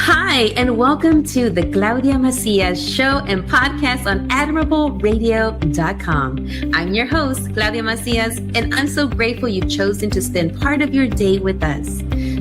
Hi, and welcome to the Claudia Macias show and podcast on admirableradio.com. I'm your host, Claudia Macias, and I'm so grateful you've chosen to spend part of your day with us.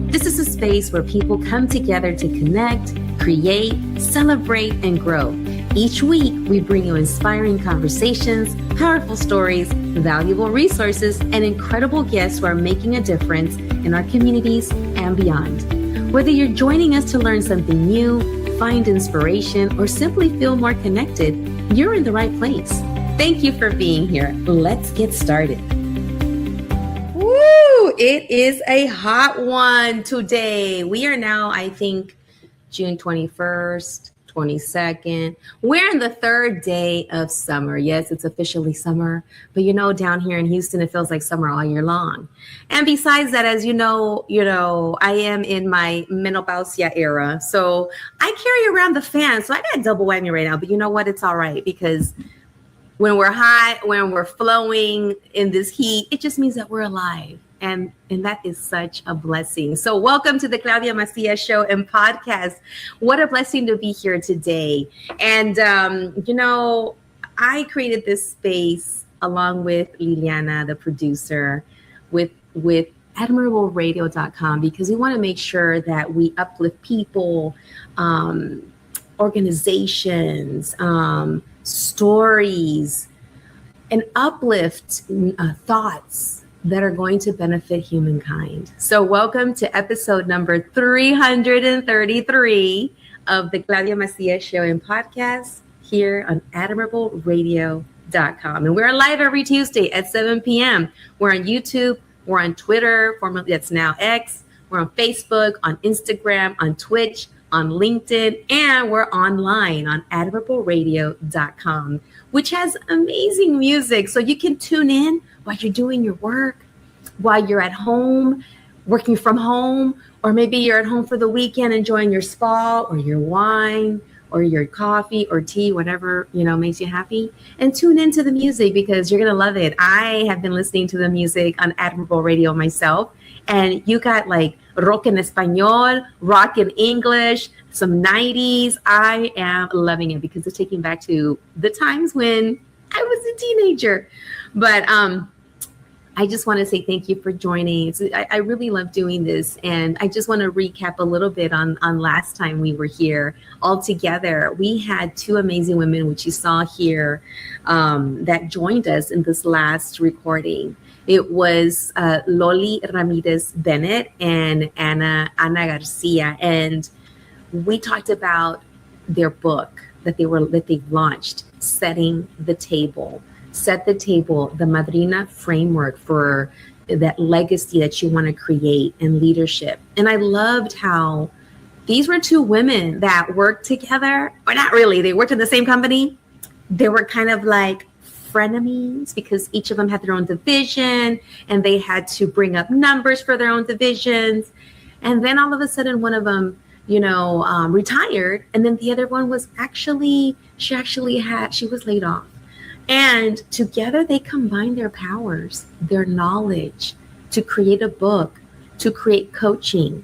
This is a space where people come together to connect, create, celebrate, and grow. Each week, we bring you inspiring conversations, powerful stories, valuable resources, and incredible guests who are making a difference in our communities and beyond. Whether you're joining us to learn something new, find inspiration, or simply feel more connected, you're in the right place. Thank you for being here. Let's get started. Woo! It is a hot one today. We are now, I think, June 21st, 22nd. We're in the third day of summer. Yes, it's officially summer, but down here in Houston, it feels like summer all year long. And besides that, as you know, I am in my menopausia era, so I carry around the fan. So I got a double whammy right now, but you know what? It's all right, because when we're hot, when we're flowing in this heat, it just means that we're alive. And that is such a blessing. So welcome to the Claudia Macias show and podcast. What a blessing to be here today. And, I created this space along with Liliana, the producer, with admirableradio.com, because we want to make sure that we uplift people, organizations, stories, and uplift thoughts that are going to benefit humankind. So welcome to episode number 333 of the Claudia Macias show and podcast here on admirableradio.com. And we're live every Tuesday at 7 p.m. We're on YouTube, we're on Twitter, formerly that's now X, we're on Facebook, on Instagram, on Twitch, on LinkedIn, and we're online on admirableradio.com, which has amazing music. So you can tune in while you're doing your work, while you're at home, working from home, or maybe you're at home for the weekend enjoying your spa or your wine or your coffee or tea, whatever, makes you happy. And tune into the music because you're going to love it. I have been listening to the music on Admirable Radio myself, and you got like rock en español, rock in English, some 90s. I am loving it because it's taking back to the times when I was a teenager. But I just want to say thank you for joining. I really love doing this. And I just want to recap a little bit on last time we were here all together. We had two amazing women, which you saw here, that joined us in this last recording. It was Loli Ramirez Bennett and Ana Garcia. And we talked about their book that they've launched, Setting the Table. Set the table, the Madrina framework for that legacy that you want to create and leadership. And I loved how these were two women that worked together, or not really, they worked in the same company. They were kind of like frenemies because each of them had their own division and they had to bring up numbers for their own divisions. And then all of a sudden, one of them, retired. And then the other one was she was laid off. And together they combine their powers, their knowledge to create a book, to create coaching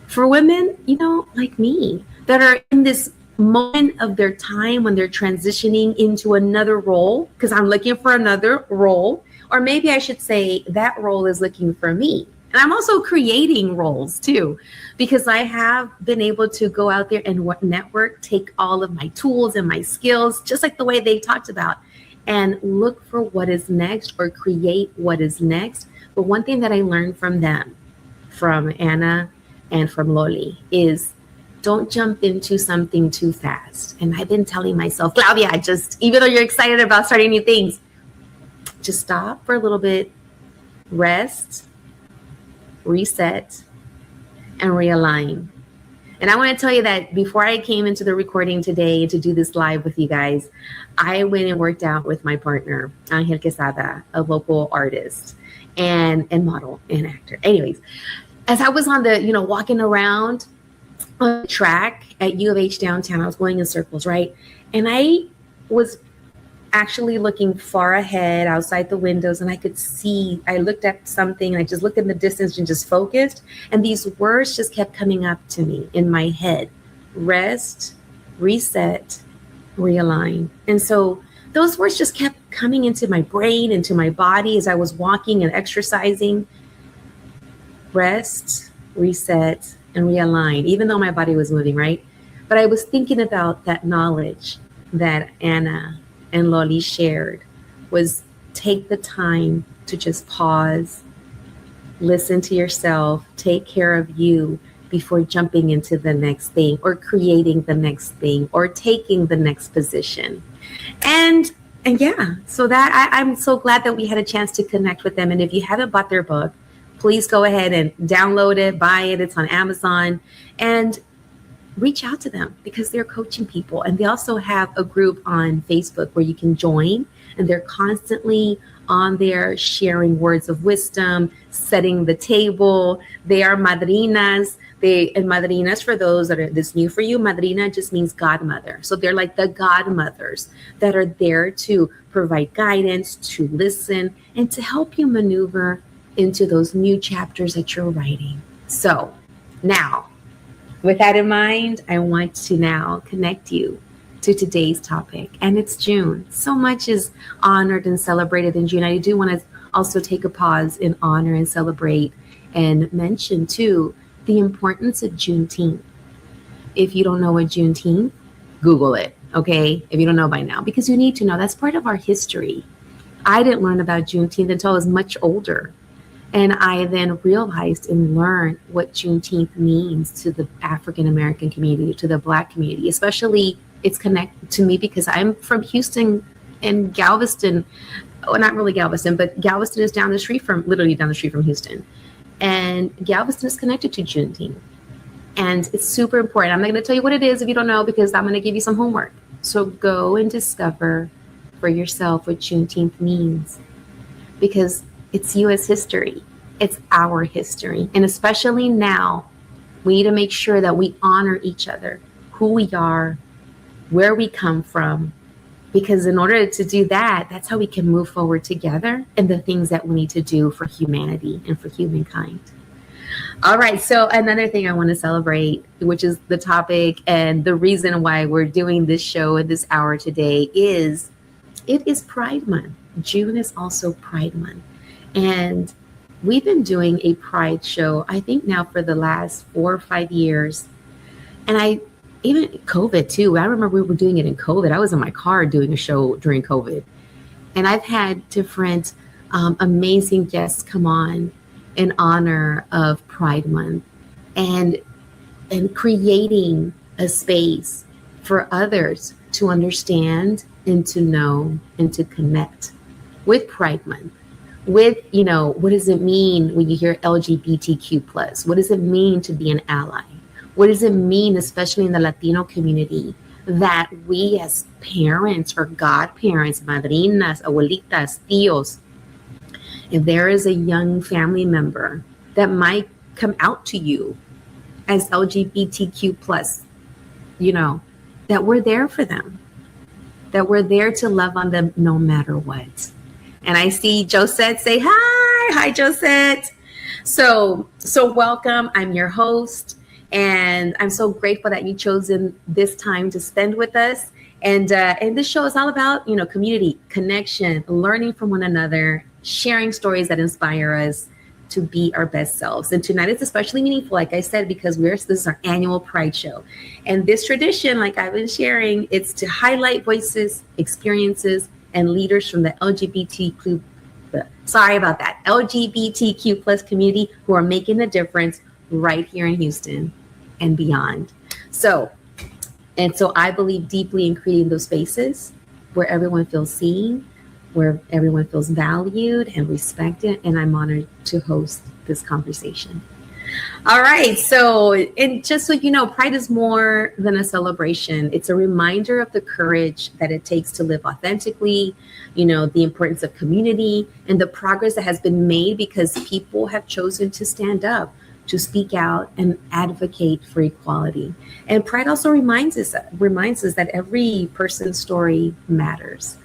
for women, like me, that are in this moment of their time when they're transitioning into another role, because I'm looking for another role, or maybe I should say that role is looking for me. And I'm also creating roles too, because I have been able to go out there and network, take all of my tools and my skills, just like the way they talked about, and look for what is next or create what is next. But one thing that I learned from them, from Anna and from Loli, is don't jump into something too fast. And I've been telling myself, Claudia, even though you're excited about starting new things, just stop for a little bit, rest, reset, and realign. And I want to tell you that before I came into the recording today to do this live with you guys, I went and worked out with my partner, Angel Quesada, a local artist and model and actor. Anyways, as I was on the, walking around on the track at U of H downtown, I was going in circles, right? And I was actually looking far ahead outside the windows, and I could see, I looked at something, and I just looked in the distance and just focused, and these words just kept coming up to me in my head. rest, reset, realign. And so those words just kept coming into my brain, into my body as I was walking and exercising. Rest, reset, and realign, even though my body was moving, right? But I was thinking about that knowledge that Anna and Loli shared, was take the time to just pause, listen to yourself, take care of you before jumping into the next thing or creating the next thing or taking the next position. And yeah, so that I'm so glad that we had a chance to connect with them. And if you haven't bought their book, please go ahead and download it, buy it. It's on Amazon, and reach out to them because they're coaching people. And they also have a group on Facebook where you can join, and they're constantly on there sharing words of wisdom, setting the table. They are madrinas. And madrinas, for those that are this new for you, madrina just means godmother. So they're like the godmothers that are there to provide guidance, to listen, and to help you maneuver into those new chapters that you're writing. So now, with that in mind, I want to now connect you to today's topic. And it's June. So much is honored and celebrated in June. I do want to also take a pause and honor and celebrate and mention too the importance of Juneteenth. If you don't know what Juneteenth, Google it, okay? If you don't know by now, because you need to know. That's part of our history. I didn't learn about Juneteenth until I was much older. And I then realized and learned what Juneteenth means to the African American community, to the Black community, especially it's connected to me because I'm from Houston and Galveston. Well, not really Galveston, but Galveston is literally down the street from Houston. And Galveston is connected to Juneteenth. And it's super important. I'm not going to tell you what it is if you don't know, because I'm going to give you some homework. So go and discover for yourself what Juneteenth means, because it's U.S. history. It's our history. And especially now, we need to make sure that we honor each other, who we are, where we come from, because in order to do that, that's how we can move forward together and the things that we need to do for humanity and for humankind. All right. So another thing I want to celebrate, which is the topic and the reason why we're doing this show at this hour today, is it is Pride Month. June is also Pride Month. And we've been doing a Pride show, I think now for the last 4 or 5 years. And even COVID too. I remember we were doing it in COVID. I was in my car doing a show during COVID. And I've had different amazing guests come on in honor of Pride Month and creating a space for others to understand and to know and to connect with Pride Month. With, what does it mean when you hear LGBTQ+? What does it mean to be an ally? What does it mean, especially in the Latino community, that we as parents or godparents, madrinas, abuelitas, tíos, if there is a young family member that might come out to you as LGBTQ+, that we're there for them, that we're there to love on them no matter what. And I see Josette say, hi, Josette. So welcome. I'm your host. And I'm so grateful that you've chosen this time to spend with us. And this show is all about, community, connection, learning from one another, sharing stories that inspire us to be our best selves. And tonight is especially meaningful, like I said, because this is our annual Pride show. And this tradition, like I've been sharing, it's to highlight voices, experiences, and leaders from the LGBTQ plus community who are making a difference right here in Houston and beyond. So I believe deeply in creating those spaces where everyone feels seen, where everyone feels valued and respected, and I'm honored to host this conversation. All right. So, and just so you know, Pride is more than a celebration. It's a reminder of the courage that it takes to live authentically, the importance of community and the progress that has been made because people have chosen to stand up, to speak out and advocate for equality. And Pride also reminds us that every person's story matters.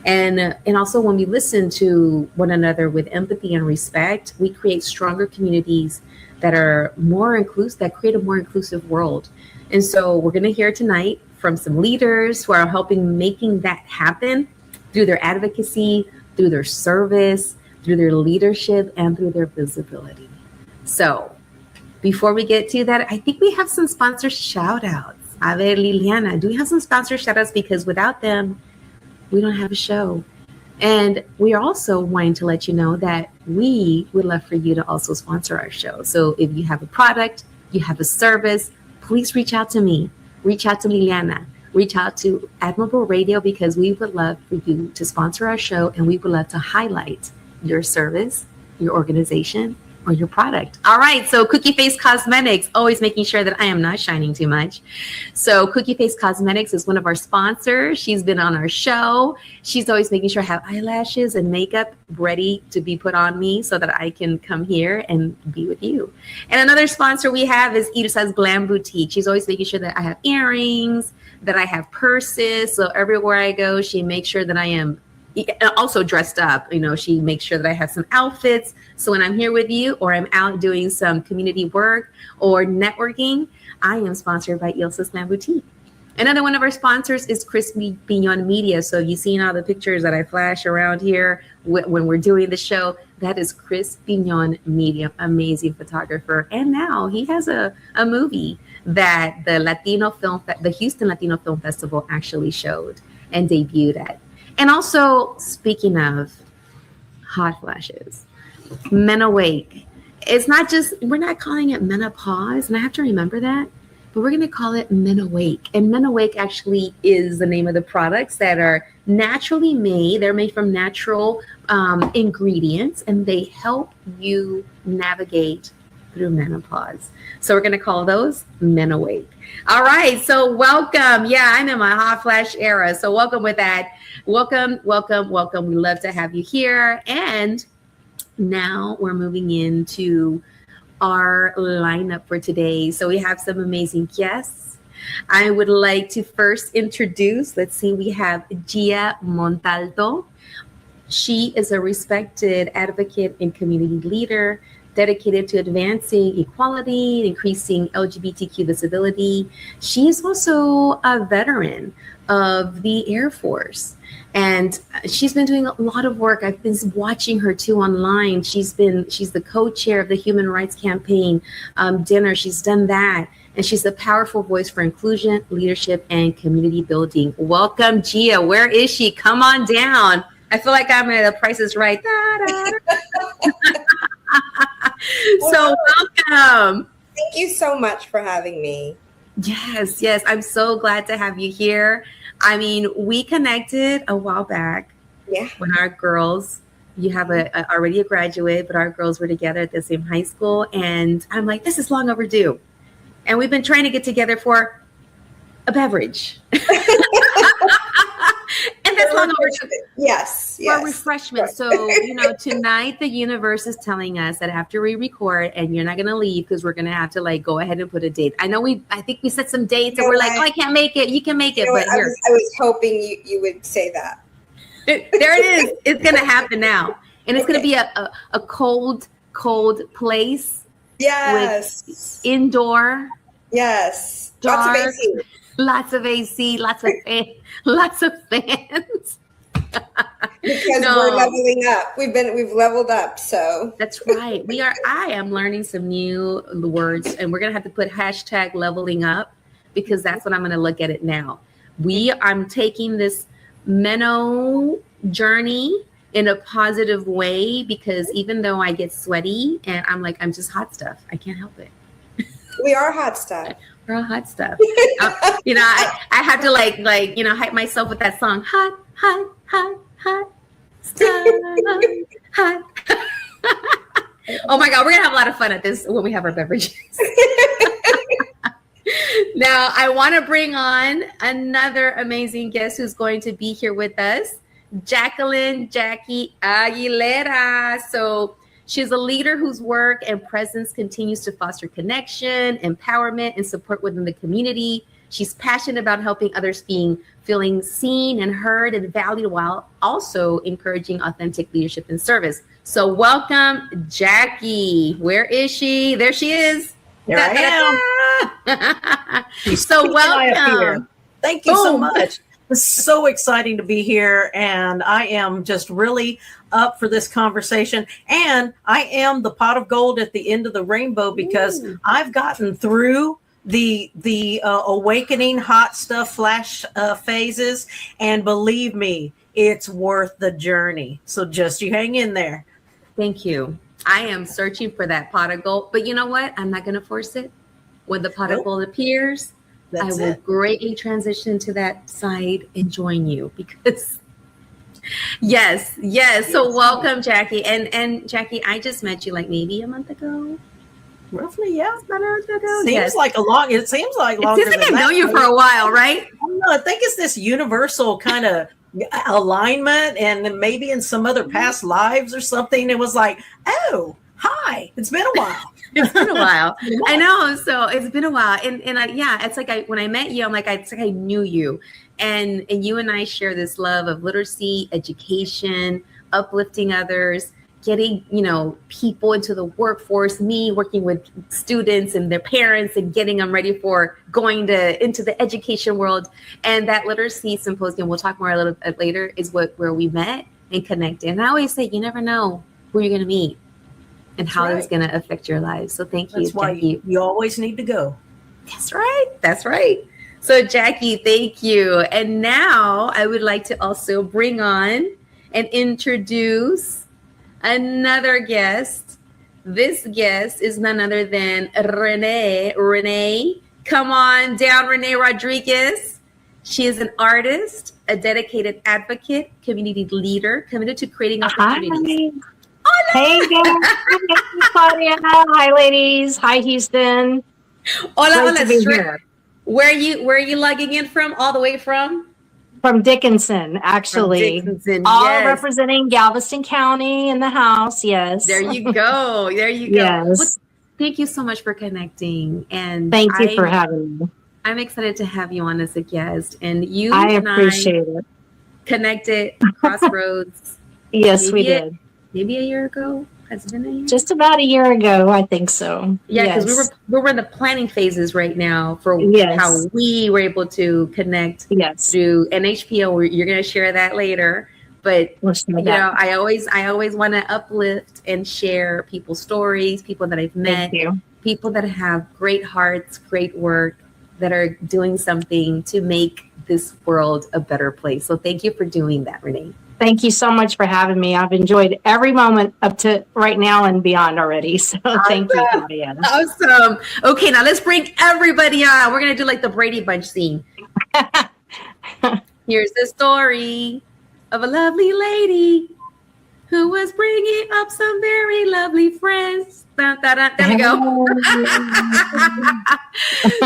And also when we listen to one another with empathy and respect, we create stronger communities that are more inclusive, that create a more inclusive world. And so we're going to hear tonight from some leaders who are helping making that happen through their advocacy, through their service, through their leadership, and through their visibility. So before we get to that, I think we have some sponsor shout outs. A ver, Liliana, do we have some sponsor shout outs? Because without them, we don't have a show. And we are also wanting to let you know that we would love for you to also sponsor our show. So if you have a product, you have a service, please reach out to me. Reach out to Liliana. Reach out to Admirable Radio, because we would love for you to sponsor our show, and we would love to highlight your service, your organization, or your product. All right, so Cookie Face Cosmetics, always making sure that I am not shining too much. So Cookie Face Cosmetics is one of our sponsors. She's been on our show. She's always making sure I have eyelashes and makeup ready to be put on me so that I can come here and be with you. And another sponsor we have is Irsa's Glam Boutique. She's always making sure that I have earrings, that I have purses. So everywhere I go, she makes sure that I am also dressed up. You know, she makes sure that I have some outfits. So when I'm here with you, or I'm out doing some community work or networking, I am sponsored by Ilsa's Glam Boutique. Another one of our sponsors is Chris Bignon Media. So you've seen all the pictures that I flash around here when we're doing the show. That is Chris Bignon Media, amazing photographer. And now he has a movie that the Houston Latino Film Festival actually showed and debuted at. And also, speaking of hot flashes, Men Awake. It's not just, we're not calling it menopause, and I have to remember that, but we're going to call it Men Awake. And Men Awake actually is the name of the products that are naturally made. They're made from natural ingredients, and they help you navigate through menopause. So we're going to call those Men Awake. All right, so welcome. Yeah, I'm in my hot flash era, so welcome with that. Welcome. We love to have you here. And now we're moving into our lineup for today. So we have some amazing guests. I would like to first introduce, we have Gia Montalto. She is a respected advocate and community leader dedicated to advancing equality, increasing LGBTQ visibility. She is also a veteran of the Air Force, and she's been doing a lot of work. I've been watching her too online. She's the co-chair of the Human Rights Campaign dinner. She's done that, and she's a powerful voice for inclusion, leadership, and community building. Welcome, Gia. Where is she? Come on down. I feel like I'm at The Price is Right. So welcome. Thank you so much for having me. Yes. I'm so glad to have you here. I mean, we connected a while back. Yeah. When our girls, you have already a graduate, but our girls were together at the same high school. And I'm like, this is long overdue. And we've been trying to get together for a beverage. And that's long overdue. Yes. For refreshment. So, tonight the universe is telling us that after we record, and you're not going to leave because we're going to have to go ahead and put a date. I think we set some dates and we're like, oh, I can't make it. You can make it. But I was hoping you would say that. There it is. It's going to happen now. And it's going to be a cold place. Yes. With indoor. Yes. Dark, lots of AC, lots of fans. Because we're leveling up. We've leveled up. So that's right. I am learning some new words, and we're gonna have to put hashtag leveling up, because that's what I'm gonna look at it now. I'm taking this Menno journey in a positive way, because even though I get sweaty and I'm just hot stuff, I can't help it. We are hot stuff. We're all hot stuff. I have to hype myself with that song. Hot stuff. Hot. Oh my God, we're gonna have a lot of fun at this when we have our beverages. Now, I want to bring on another amazing guest who's going to be here with us, Jackie Aguilera. So she's a leader whose work and presence continues to foster connection, empowerment, and support within the community. She's passionate about helping others feeling seen and heard and valued while also encouraging authentic leadership and service. So welcome, Jackie. Where is she? There she is. Here I am. So welcome. Thank you so much. It's so exciting to be here, and I am just really up for this conversation. And I am the pot of gold at the end of the rainbow because I've gotten through the awakening hot stuff flash phases, and believe me, it's worth the journey. So just you hang in there. Thank you. I am searching for that pot of gold, but you know what? I'm not going to force it. When the pot of gold appears, I will greatly transition to that side and join you because yes. So welcome, Jackie. And Jackie, I just met you like maybe a month ago. Roughly, yeah. About a month ago. Seems like longer. It seems like I've known you for a while, right? I don't know. I think it's this universal kind of alignment, and maybe in some other past lives or something. It was like, oh, hi, it's been a while. It's been a while. I know. So it's been a while. And it's like when I met you, it's like I knew you. And you and I share this love of literacy, education, uplifting others, getting, people into the workforce, me working with students and their parents and getting them ready for going into the education world. And that literacy symposium, we'll talk more a little bit later, is where we met and connected. And I always say, you never know who you're going to meet and how it's going to affect your lives. So thank you. That's why you always need to go. That's right. So Jackie, thank you. And now I would like to also bring on and introduce another guest. This guest is none other than Renee. Renee, come on down, Renee Rodriguez. She is an artist, a dedicated advocate, community leader, committed to creating opportunities. Hey guys, hi Claudia. Hi ladies. Hi Houston. Hola. Where are you logging in from? All the way from Dickinson, actually. All representing Galveston County in the house. Yes. There you go. Yes. Well, thank you so much for connecting, and thank you for having me. I'm excited to have you on as a guest, and I appreciate it. Connected crossroads. Yes, we did. Maybe a year ago. Has it been a year? Just about a year ago, I think so. Yeah, because we're in the planning phases right now for how we were able to connect through NHPO. You're going to share that later, but I always want to uplift and share people's stories, people that I've met, people that have great hearts, great work, that are doing something to make this world a better place. So thank you for doing that, Renee. Thank you so much for having me. I've enjoyed every moment up to right now and beyond already. So thank you, Claudia. Awesome. Okay, now let's bring everybody on. We're going to do like the Brady Bunch scene. Here's the story of a lovely lady who was bringing up some very lovely friends. Dun, dun, dun. There we go.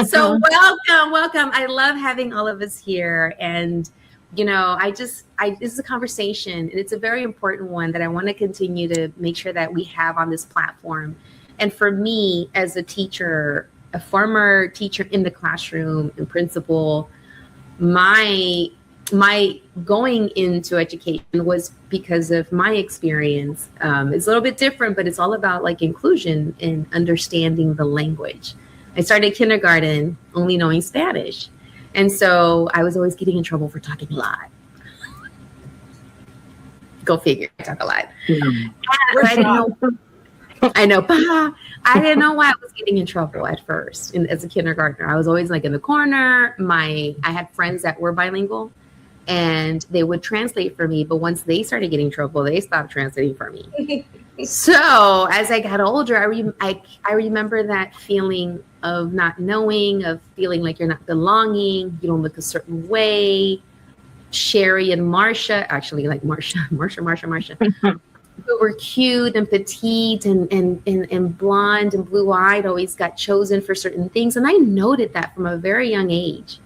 So welcome. I love having all of us here. And this is a conversation, and it's a very important one that I want to continue to make sure that we have on this platform. And for me, as a teacher, a former teacher in the classroom and principal, my going into education was because of my experience. It's a little bit different, but it's all about like inclusion and understanding the language. I started kindergarten only knowing Spanish. And so I was always getting in trouble for talking a lot. Go figure, I talk a lot. I didn't know why I was getting in trouble at first as a kindergartner. I was always like in the corner. I had friends that were bilingual and they would translate for me. But once they started getting in trouble, they stopped translating for me. So as I got older, I remember that feeling of not knowing, of feeling like you're not belonging, you don't look a certain way. Sherry and Marsha, actually like Marsha, who were cute and petite and blonde and blue-eyed, always got chosen for certain things. And I noted that from a very young age.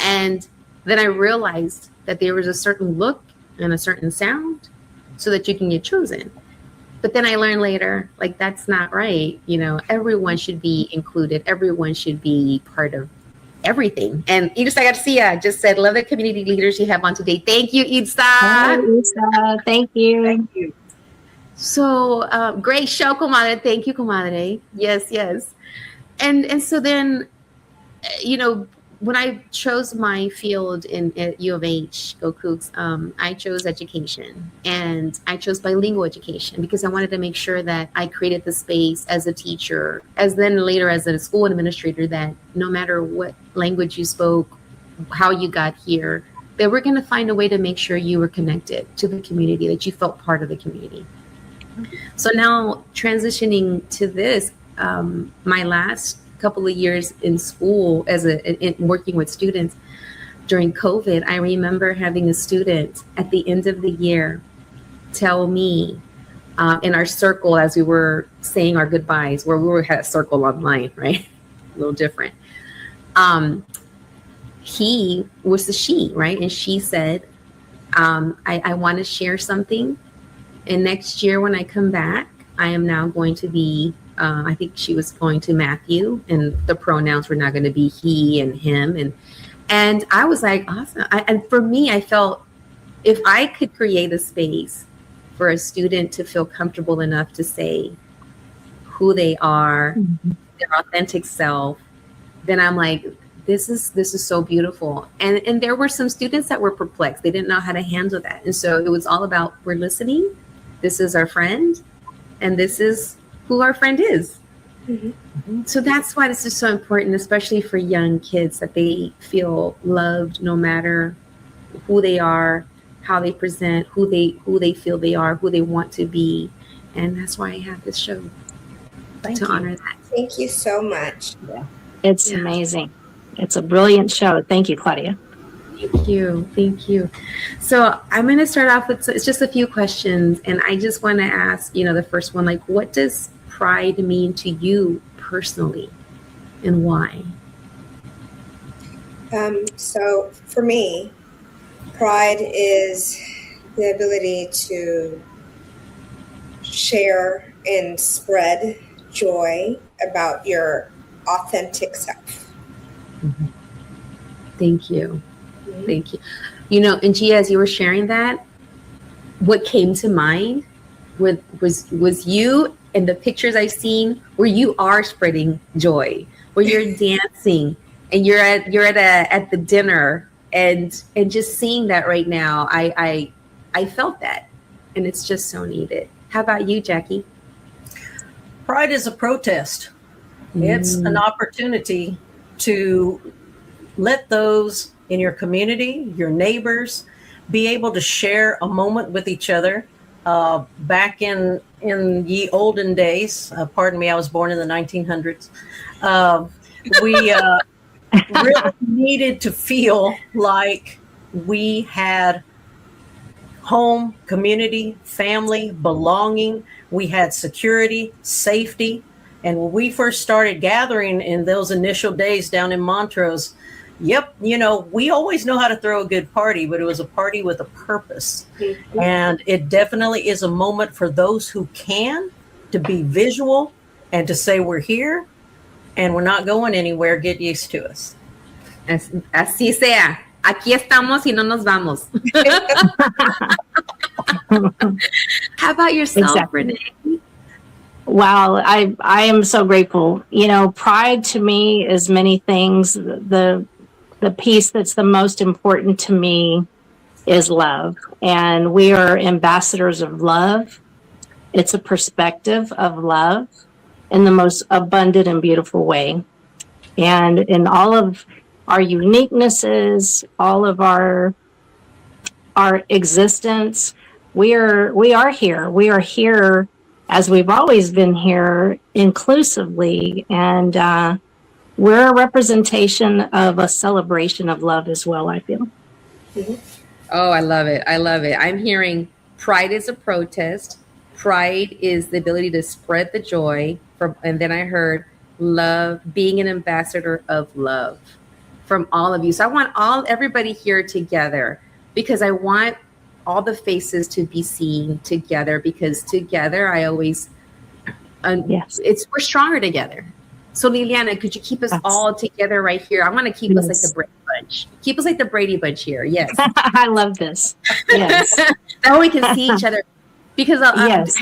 And then I realized that there was a certain look and a certain sound so that you can get chosen. But then I learned later, like, that's not right. Everyone should be included. Everyone should be part of everything. And Itza Garcia just said, love the community leaders you have on today. Thank you, Itza. Hi, Lisa. Thank you. Thank you. So great show, comadre. Thank you, comadre. Yes, yes. And so then, you know, when I chose my field at U of H, Go Cougs, I chose education, and I chose bilingual education because I wanted to make sure that I created the space as a teacher, as then later as a school administrator, that no matter what language you spoke, how you got here, that we're going to find a way to make sure you were connected to the community, that you felt part of the community. So now transitioning to this, my last couple of years in school in working with students during COVID, I remember having a student at the end of the year tell me in our circle as we were saying our goodbyes, where we had a circle online, right? A little different. He was the she, right? And she said, I want to share something. And next year when I come back, I am now going to be I think she was going to Matthew, and the pronouns were not going to be he and him. And I was like, awesome. And for me, I felt if I could create a space for a student to feel comfortable enough to say who they are, their authentic self, then I'm like, this is so beautiful. And there were some students that were perplexed. They didn't know how to handle that. And so it was all about, we're listening. This is our friend. And this is who our friend is. Mm-hmm. So that's why this is so important, especially for young kids, that they feel loved no matter who they are, how they present, who they feel they are, who they want to be. And that's why I have this show to honor that. Thank you so much. Yeah. It's amazing. It's a brilliant show. Thank you, Claudia. Thank you. Thank you. So I'm going to start off with, it's just a few questions. And I just want to ask, the first one, like, what does pride mean to you personally and why? So for me, pride is the ability to share and spread joy about your authentic self. Mm-hmm. Thank you. Thank you. And Gia, as you were sharing that, what came to mind was you and the pictures I've seen where you are spreading joy, where you're dancing and you're at the dinner and just seeing that right now, I felt that, and it's just so needed. How about you, Jackie? Pride is a protest. It's an opportunity to let those in your community, your neighbors, be able to share a moment with each other. Back in ye olden days, pardon me, I was born in the 1900s. We really needed to feel like we had home, community, family, belonging. We had security, safety. And when we first started gathering in those initial days down in Montrose, we always know how to throw a good party, but it was a party with a purpose. Mm-hmm. And it definitely is a moment for those who can to be visual and to say, we're here and we're not going anywhere. Get used to us. Así sea. Aquí estamos y no nos vamos. How about yourself, exactly. Renee? Wow, I am so grateful. Pride to me is many things. The piece that's the most important to me is love. And we are ambassadors of love. It's a perspective of love in the most abundant and beautiful way. And in all of our uniquenesses, all of our existence, we are here. We are here as we've always been here, inclusively. And we're a representation of a celebration of love as well, I feel. Mm-hmm. Oh, I love it. I love it. I'm hearing pride is a protest. Pride is the ability to spread the joy. And then I heard love, being an ambassador of love from all of you. So I want everybody here together, because I want all the faces to be seen together, because together I always, yes. We're stronger together. So Liliana, could you keep us all together right here? I want to keep us like the Brady Bunch. Keep us like the Brady Bunch here. Yes. I love this. Yes. That way we can see each other. Because Yes.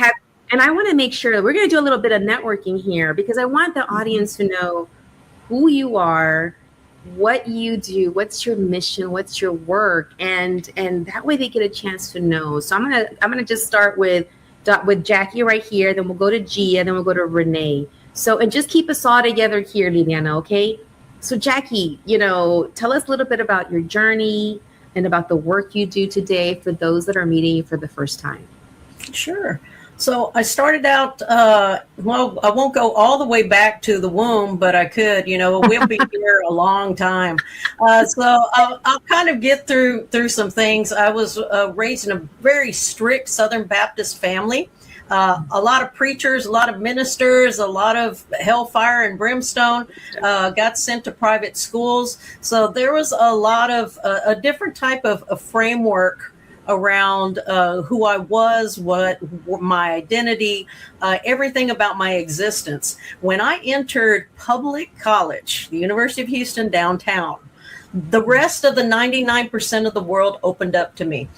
and I want to make sure that we're going to do a little bit of networking here, because I want the audience to know who you are, what you do, what's your mission, what's your work, and that way they get a chance to know. So I'm gonna just start with Jackie right here, then we'll go to Gia, then we'll go to Renee. So, and just keep us all together here, Liliana, okay? So Jackie, tell us a little bit about your journey and about the work you do today for those that are meeting you for the first time. Sure. So I started out, well, I won't go all the way back to the womb, but I could, we'll be here a long time. So I'll kind of get through some things. I was raised in a very strict Southern Baptist family. A lot of preachers, a lot of ministers, a lot of hellfire and brimstone, got sent to private schools. So there was a lot of a different type of framework around who I was, what my identity, everything about my existence. When I entered public college, the University of Houston downtown, the rest of the 99% of the world opened up to me.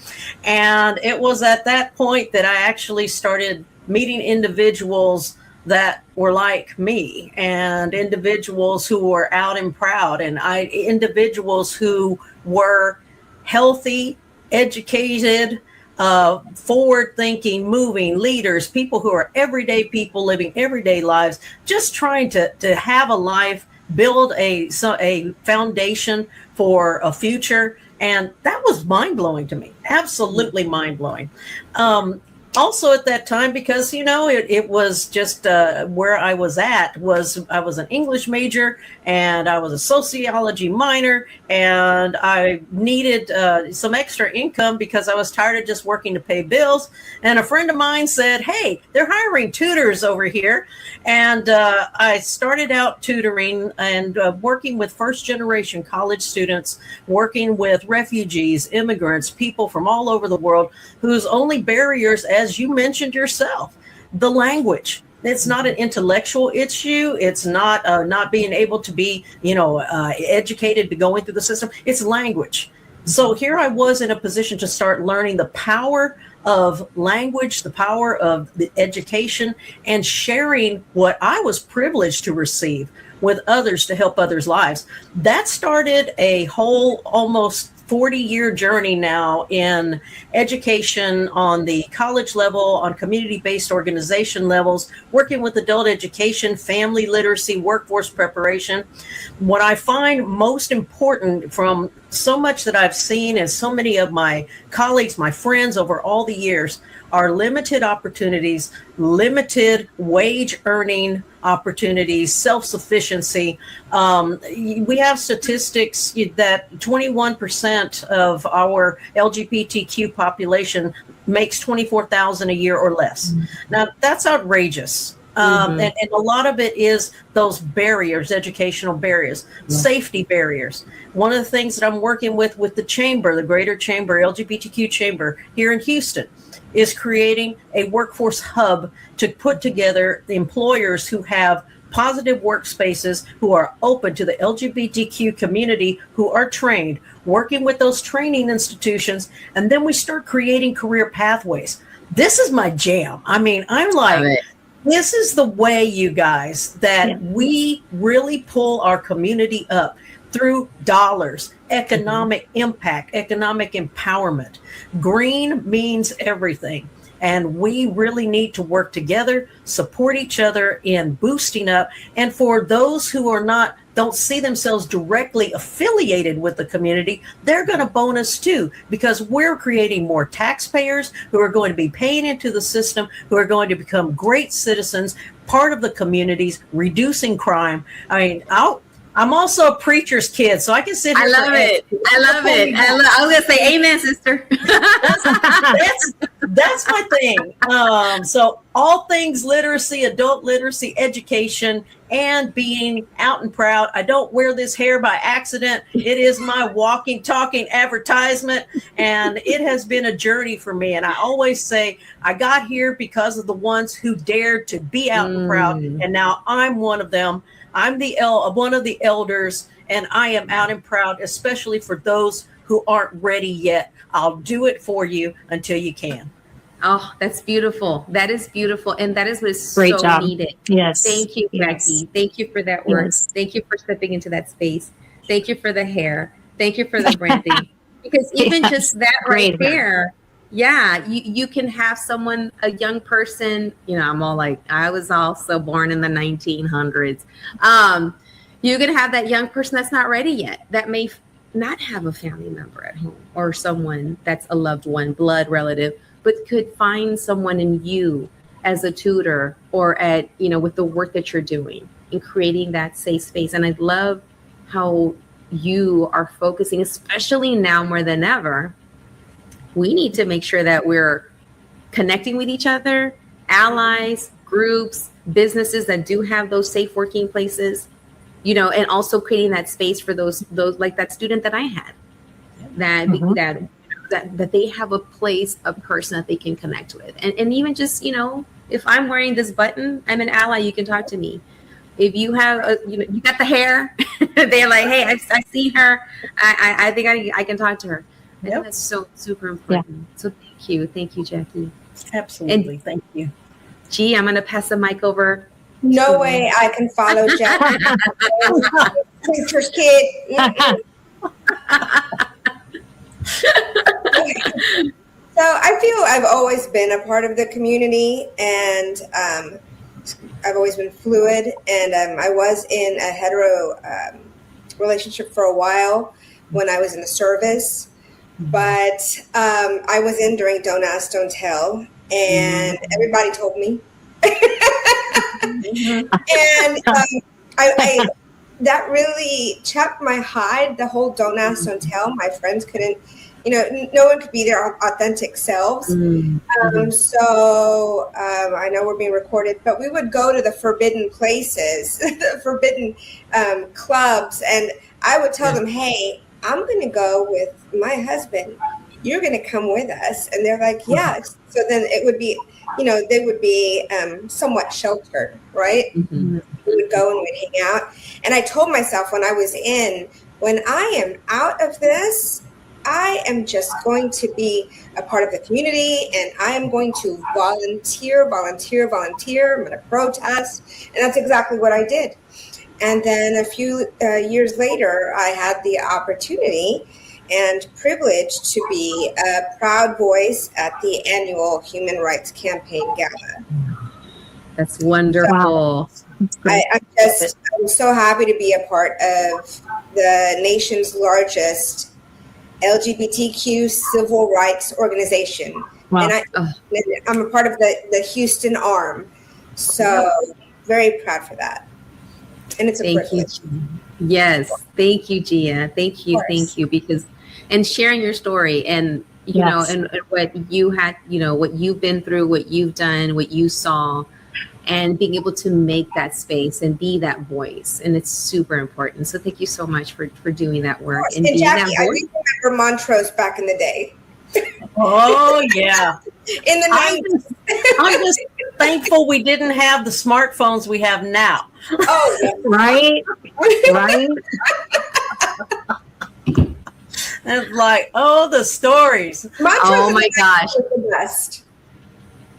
And it was at that point that I actually started meeting individuals that were like me, and individuals who were out and proud, and individuals who were healthy, educated, forward-thinking, moving leaders, people who are everyday people living everyday lives, just trying to have a life, build a foundation for a future. And that was mind-blowing to me, absolutely mind-blowing. Also at that time, because, it was just where I was at, I was an English major and I was a sociology minor, and I needed some extra income because I was tired of just working to pay bills. And a friend of mine said, hey, they're hiring tutors over here. And I started out tutoring and working with first generation college students, working with refugees, immigrants, people from all over the world whose only barriers, as you mentioned yourself, the language. It's not an intellectual issue. It's not being able to be, educated to going through the system. It's language. So here I was in a position to start learning the power of language, the power of the education, and sharing what I was privileged to receive with others to help others' lives. That started a whole almost 40-year journey now in education on the college level, on community-based organization levels, working with adult education, family literacy, workforce preparation. What I find most important from so much that I've seen and so many of my colleagues, my friends over all the years, are limited opportunities, limited wage earning opportunities, self-sufficiency. We have statistics that 21% of our LGBTQ population makes $24,000 a year or less. Mm-hmm. Now, that's outrageous. And a lot of it is those barriers, educational barriers, safety barriers. One of the things that I'm working with the chamber, the Greater Chamber, LGBTQ Chamber here in Houston, is creating a workforce hub to put together the employers who have positive workspaces, who are open to the LGBTQ community, who are trained, working with those training institutions, and then we start creating career pathways. This is my jam. I mean, I'm like, this is the way, you guys, that we really pull our community up through dollars, economic impact, economic empowerment. Green means everything. And we really need to work together, support each other in boosting up. And for those who don't see themselves directly affiliated with the community, they're going to bonus too, because we're creating more taxpayers who are going to be paying into the system, who are going to become great citizens, part of the communities, reducing crime. I mean, I'm also a preacher's kid, so I can sit here. I love it. I was going to say amen, sister. That's my thing. So all things literacy, adult literacy, education, and being out and proud. I don't wear this hair by accident. It is my walking, talking advertisement, and it has been a journey for me. And I always say I got here because of the ones who dared to be out and proud, and now I'm one of them. I'm one of the elders, and I am out and proud, especially for those who aren't ready yet. I'll do it for you until you can. Oh, that's beautiful. That is beautiful. And that is what is Great so job. needed. Yes. Thank you, Yes. Jackie. Thank you for that work. Yes. Thank you for stepping into that space. Thank you for the hair. Thank you for the branding. Because even Yes. just that right Great hair. there, yeah, you can have someone, a young person, I'm all like, I was also born in the 1900s. You can have that young person that's not ready yet, that may not have a family member at home or someone that's a loved one, blood relative, but could find someone in you as a tutor or at, with the work that you're doing and creating that safe space. And I love how you are focusing, especially now more than ever. We need to make sure that we're connecting with each other, allies, groups, businesses that do have those safe working places, and also creating that space for those like that student that I had, that they have a place, a person that they can connect with. And even just, if I'm wearing this button, I'm an ally, you can talk to me. If you have, you got the hair, they're like, hey, I've seen her. I think I can talk to her. I think that's so super important. Yeah. So thank you, Jackie. Absolutely, and thank you. Gee, I'm gonna pass the mic over. No way I can follow Jackie. Preacher's kid. So I feel I've always been a part of the community, and I've always been fluid, and I was in a hetero relationship for a while when I was in the service, but I was in during Don't Ask, Don't Tell, and everybody told me. And I that really chapped my hide, the whole Don't Ask, Don't Tell. My friends couldn't, no one could be their authentic selves. So I know we're being recorded, but we would go to the forbidden places, the forbidden clubs, and I would tell them, hey, I'm going to go with my husband. You're going to come with us. And they're like, yeah. So then it would be, they would be somewhat sheltered, right? We would go and we'd hang out. And I told myself when I was in, when I am out of this, I am just going to be a part of the community, and I am going to volunteer. I'm going to protest. And that's exactly what I did. And then a few years later, I had the opportunity and privilege to be a proud voice at the annual Human Rights Campaign Gala. That's wonderful. So I'm so happy to be a part of the nation's largest LGBTQ civil rights organization. Wow. And I'm a part of the Houston arm. So very proud for that. And it's a privilege. Yes. Thank you, Gia. Thank you. Because, and sharing your story and, know, and what you had, what you've been through, what you've done, what you saw, and being able to make that space and be that voice. And it's super important. So thank you so much for doing that work. And being Jackie, that voice. I remember Montrose back in the day. Oh, yeah. In the 90s. I'm just thankful we didn't have the smartphones we have now. Oh, yeah. Right. And it's like, the stories. Oh my gosh. The best.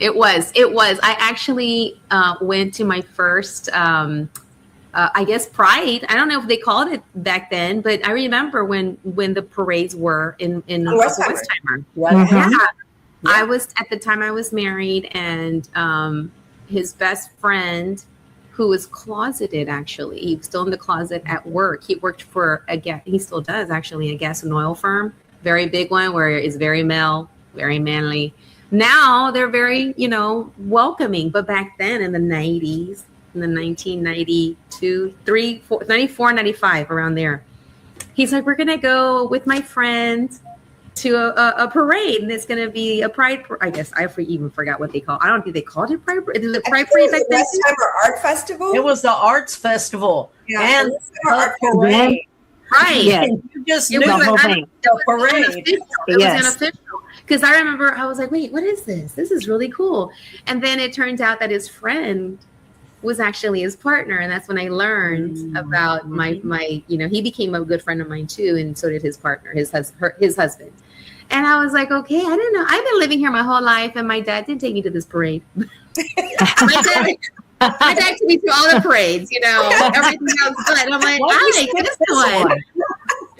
It was. I actually went to my first, I guess, Pride. I don't know if they called it back then, but I remember when the parades were in Westheimer. Yeah. I was, at the time I was married, and his best friend, who was closeted, actually, he was still in the closet at work. He worked for he still does actually, a gas and oil firm, very big one, where it's very male, very manly. Now they're very, welcoming. But back then in the 90s, in the 1992, 94, 95, around there, he's like, we're going to go with my friends to a parade. And it's going to be a pride. I guess I even forgot what they call it. I don't think they called it pride. Is it pride parade back then? Westheimer Art Festival? It was the arts festival. Yeah, and the parade. Right. Yeah. You just knew the parade. It was unofficial. Because I remember I was like, wait, what is this? This is really cool. And then it turns out that his friend was actually his partner. And that's when I learned about my, he became a good friend of mine too. And so did his partner, his husband. And I was like, okay, I didn't know. I've been living here my whole life, and my dad didn't take me to this parade. my dad took me to all the parades, everything else good. I'm like, I like this one.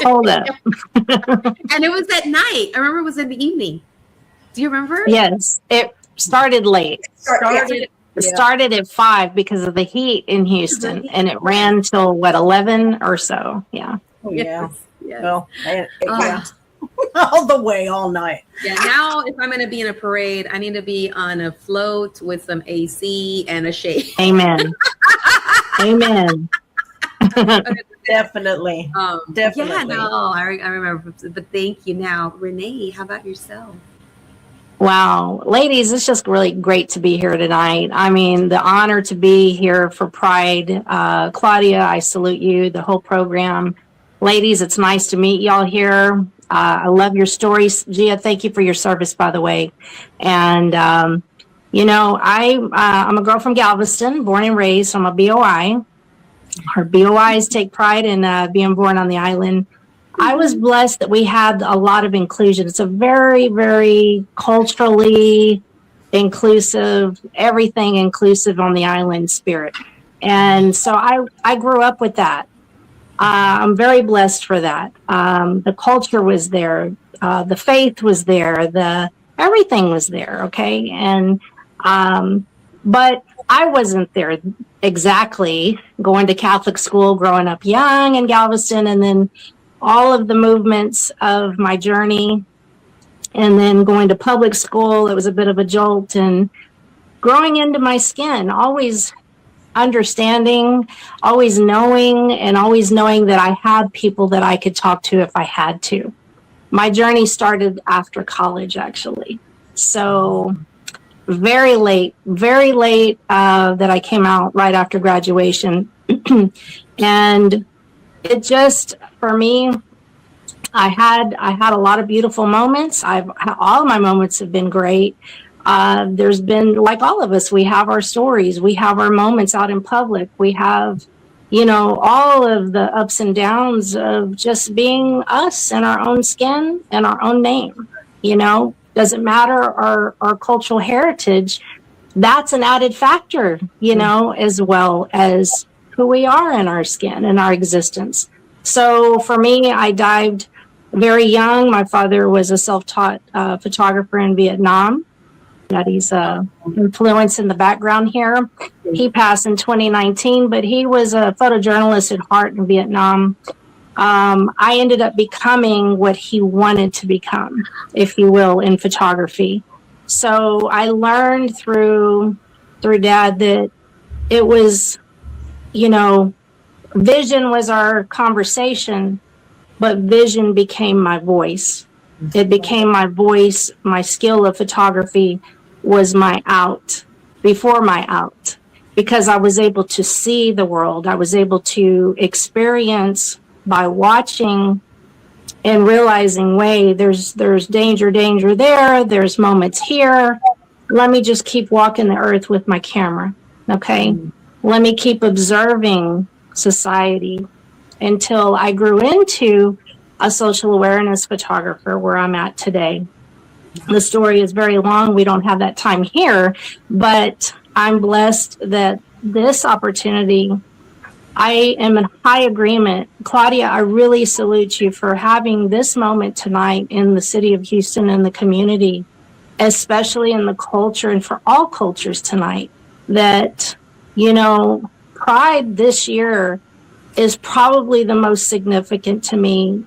Hold up. And it was at night. I remember it was in the evening. Do you remember? Yes, it started late. It started at 5 because of the heat in Houston, and it ran till 11 or so. Yeah. Oh, yeah. Yes. Well, all the way, all night. Yeah. Now, if I'm going to be in a parade, I need to be on a float with some AC and a shade. Amen. Amen. Definitely. Definitely. Yeah. No, I remember. But thank you. Now, Renee, how about yourself? Wow. Ladies, it's just really great to be here tonight. I mean, the honor to be here for Pride. Claudia, I salute you, the whole program. Ladies, it's nice to meet y'all here. I love your stories. Gia, thank you for your service, by the way. And, I'm a girl from Galveston, born and raised. I'm a BOI. Our BOIs take pride in being born on the island. I was blessed that we had a lot of inclusion. It's a very, very culturally inclusive, everything inclusive on the island spirit. And so I grew up with that. I'm very blessed for that. The culture was there. The faith was there. Everything was there. Okay. And, but I wasn't there exactly, going to Catholic school, growing up young in Galveston, and then all of the movements of my journey, and then going to public school. It was a bit of a jolt, and growing into my skin, always understanding, always knowing that I had people that I could talk to if I had to. My journey started after college, actually. So very late that I came out right after graduation. And it just, for me, I had a lot of beautiful moments. All of my moments have been great. There's been, like all of us, we have our stories. We have our moments out in public. We have, all of the ups and downs of just being us in our own skin and our own name. Doesn't matter our cultural heritage. That's an added factor, as well as who we are in our skin and our existence. So for me, I dived very young. My father was a self-taught photographer in Vietnam. Daddy's influence in the background here. He passed in 2019, but he was a photojournalist at heart in Vietnam. I ended up becoming what he wanted to become, if you will, in photography. So I learned through Dad that it was, vision was our conversation, but vision became my voice. It became my voice. My skill of photography was my out, before my out, because I was able to see the world. I was able to experience by watching and realizing, wait, there's danger there. There's moments here. Let me just keep walking the earth with my camera. Okay. Let me keep observing society until I grew into a social awareness photographer where I'm at today. The story is very long. We don't have that time here, but I'm blessed that this opportunity, I am in high agreement. Claudia, I really salute you for having this moment tonight in the city of Houston and the community, especially in the culture and for all cultures tonight, that, Pride this year is probably the most significant to me.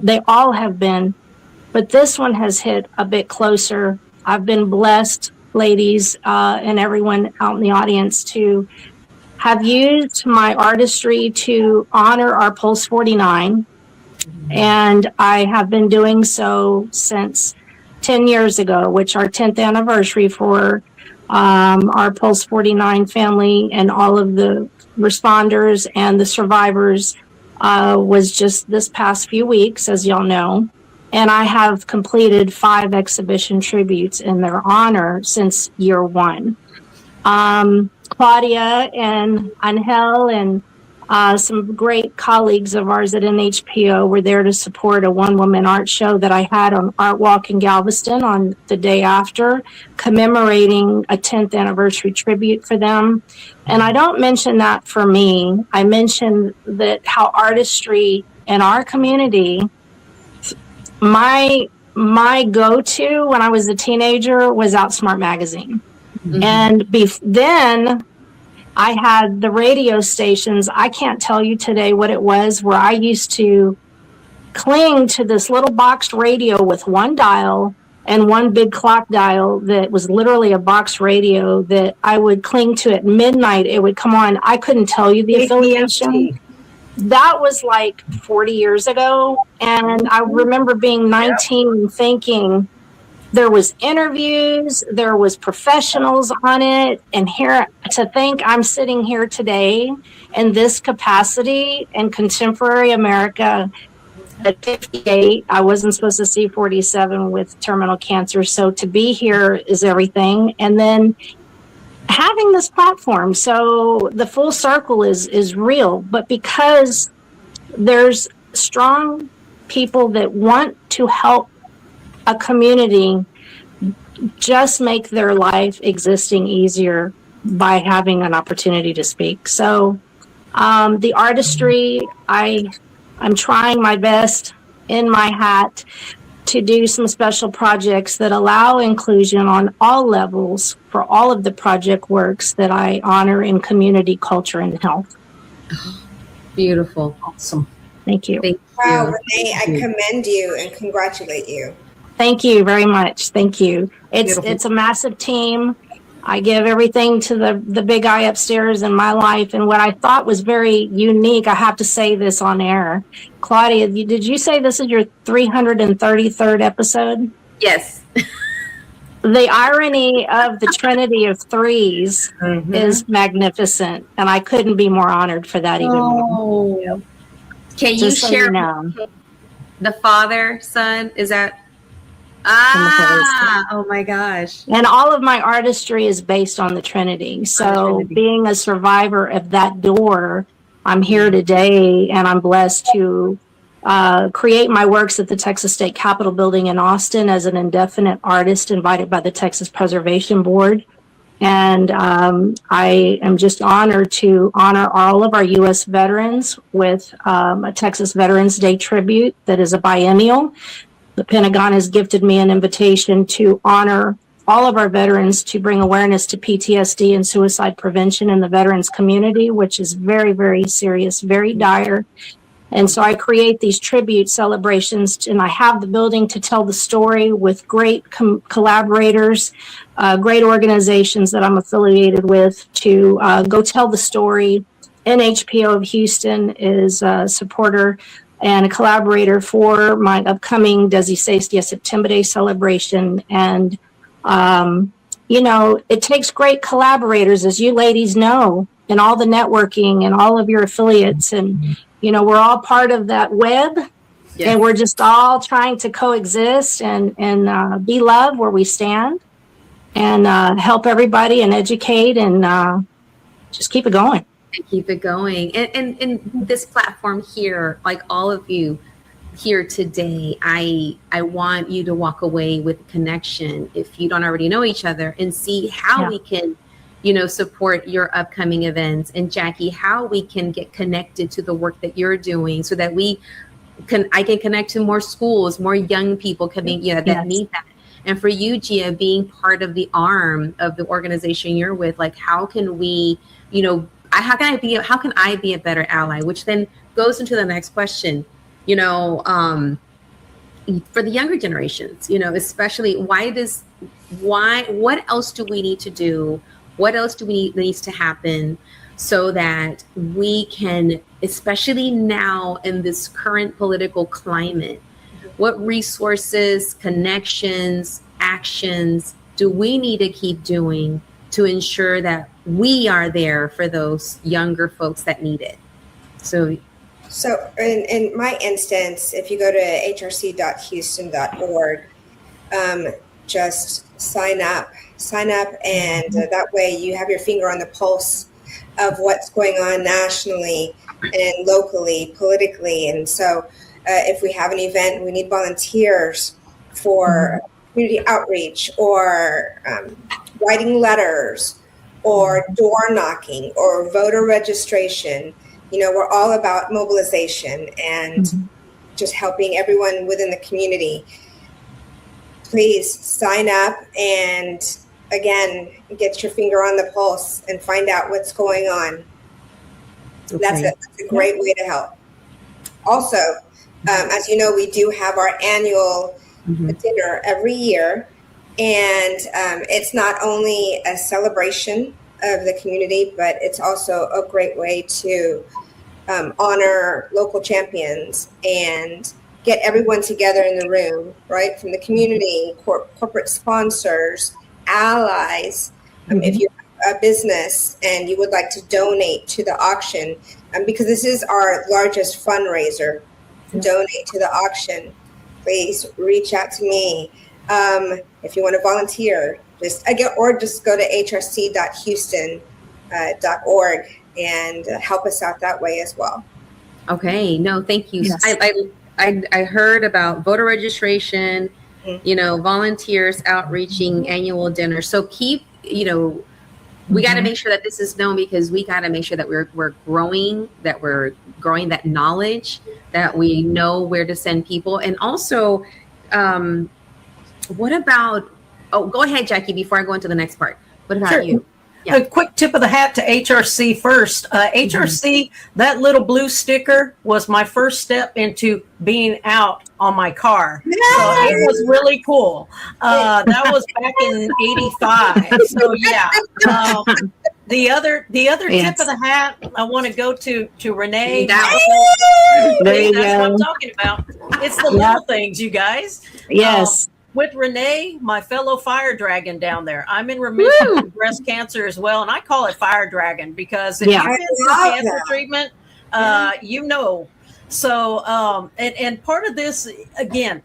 They all have been, but this one has hit a bit closer. I've been blessed, ladies, and everyone out in the audience, to have used my artistry to honor our Pulse 49. And I have been doing so since 10 years ago, which our 10th anniversary for our Pulse 49 family and all of the responders and the survivors was just this past few weeks, as y'all know. And I have completed 5 exhibition tributes in their honor since year 1. Claudia and Angel and some great colleagues of ours at NHPO were there to support a one-woman art show that I had on Art Walk in Galveston on the day after, commemorating a 10th anniversary tribute for them. And I don't mention that for me. I mention that how artistry in our community, my go-to when I was a teenager was Outsmart Magazine. Mm-hmm. And then I had the radio stations. I can't tell you today what it was, where I used to cling to this little boxed radio with one dial and one big clock dial that was literally a box radio that I would cling to at midnight. It would come on. I couldn't tell you the affiliation. That was like 40 years ago. And I remember being 19 and thinking, there was interviews, there was professionals on it, and here to think I'm sitting here today in this capacity in contemporary America at 58. I wasn't supposed to see 47 with terminal cancer, so to be here is everything. And then having this platform, so the full circle is real, but because there's strong people that want to help a community just make their life existing easier by having an opportunity to speak. So the artistry, I'm trying my best in my hat to do some special projects that allow inclusion on all levels for all of the project works that I honor in community, culture, and health. Beautiful. Awesome. Thank you. Wow, Renee, I commend you and congratulate you. Thank you very much. Thank you. It's a massive team. I give everything to the big guy upstairs in my life. And what I thought was very unique, I have to say this on air. Claudia, did you say this is your 333rd episode? Yes. The irony of the Trinity of Threes is magnificent. And I couldn't be more honored for that even more. Can you share the father, son? Is that? Oh my gosh. And all of my artistry is based on the Trinity. So being a survivor of that door, I'm here today and I'm blessed to create my works at the Texas State Capitol building in Austin as an indefinite artist invited by the Texas Preservation Board. And I am just honored to honor all of our U.S. veterans with a Texas Veterans Day tribute that is a biennial. The Pentagon has gifted me an invitation to honor all of our veterans to bring awareness to PTSD and suicide prevention in the veterans community, which is very, very serious, very dire. And so I create these tribute celebrations, and I have the building to tell the story with great collaborators, great organizations that I'm affiliated with to go tell the story. NHPO of Houston is a supporter and a collaborator for my upcoming Desi Sestia September Day celebration. And, it takes great collaborators, as you ladies know, and all the networking and all of your affiliates. And, we're all part of that web. Yes. And we're just all trying to coexist and be love where we stand and help everybody and educate and just keep it going. And keep it going. And this platform here, like all of you here today, I want you to walk away with connection if you don't already know each other and see how we can, support your upcoming events. And Jackie, how we can get connected to the work that you're doing so that I can connect to more schools, more young people coming, that need that. And for you, Gia, being part of the arm of the organization you're with, like how can we, how can I be a better ally? Which then goes into the next question, for the younger generations, especially what else do we need to do? What else needs to happen so that we can, especially now in this current political climate, what resources, connections, actions do we need to keep doing to ensure that we are there for those younger folks that need it? So in my instance, if you go to hrc.houston.org, just sign up, and that way you have your finger on the pulse of what's going on nationally and locally, politically. And so if we have an event, we need volunteers for community outreach or writing letters or door knocking or voter registration. We're all about mobilization and just helping everyone within the community. Please sign up and, again, get your finger on the pulse and find out what's going on. Okay. That's a great way to help. Also, as you know, we do have our annual dinner every year. And it's not only a celebration of the community, but it's also a great way to honor local champions and get everyone together in the room, right? From the community, corporate sponsors, allies. If you have a business and you would like to donate to the auction, because this is our largest fundraiser, donate to the auction, please reach out to me. If you want to volunteer, just go to hrc.houston.org and help us out that way as well. Okay, no, thank you. Yes. I heard about voter registration, volunteers, outreaching, annual dinner. So keep, we got to make sure that this is known, because we got to make sure that we're growing that knowledge, that we know where to send people. And also, what about, go ahead, Jackie, before I go into the next part. What about you? Yeah. A quick tip of the hat to HRC first. HRC, that little blue sticker was my first step into being out on my car. Yay! So it was really cool. That was back in '85. So yeah. The other tip of the hat, I want to go to Renee. There you That's go. what I'm talking about. It's the little things, you guys. Yes. With Renee, my fellow fire dragon down there. I'm in remission from breast cancer as well. And I call it fire dragon because if you've been through cancer treatment, So, and part of this, again,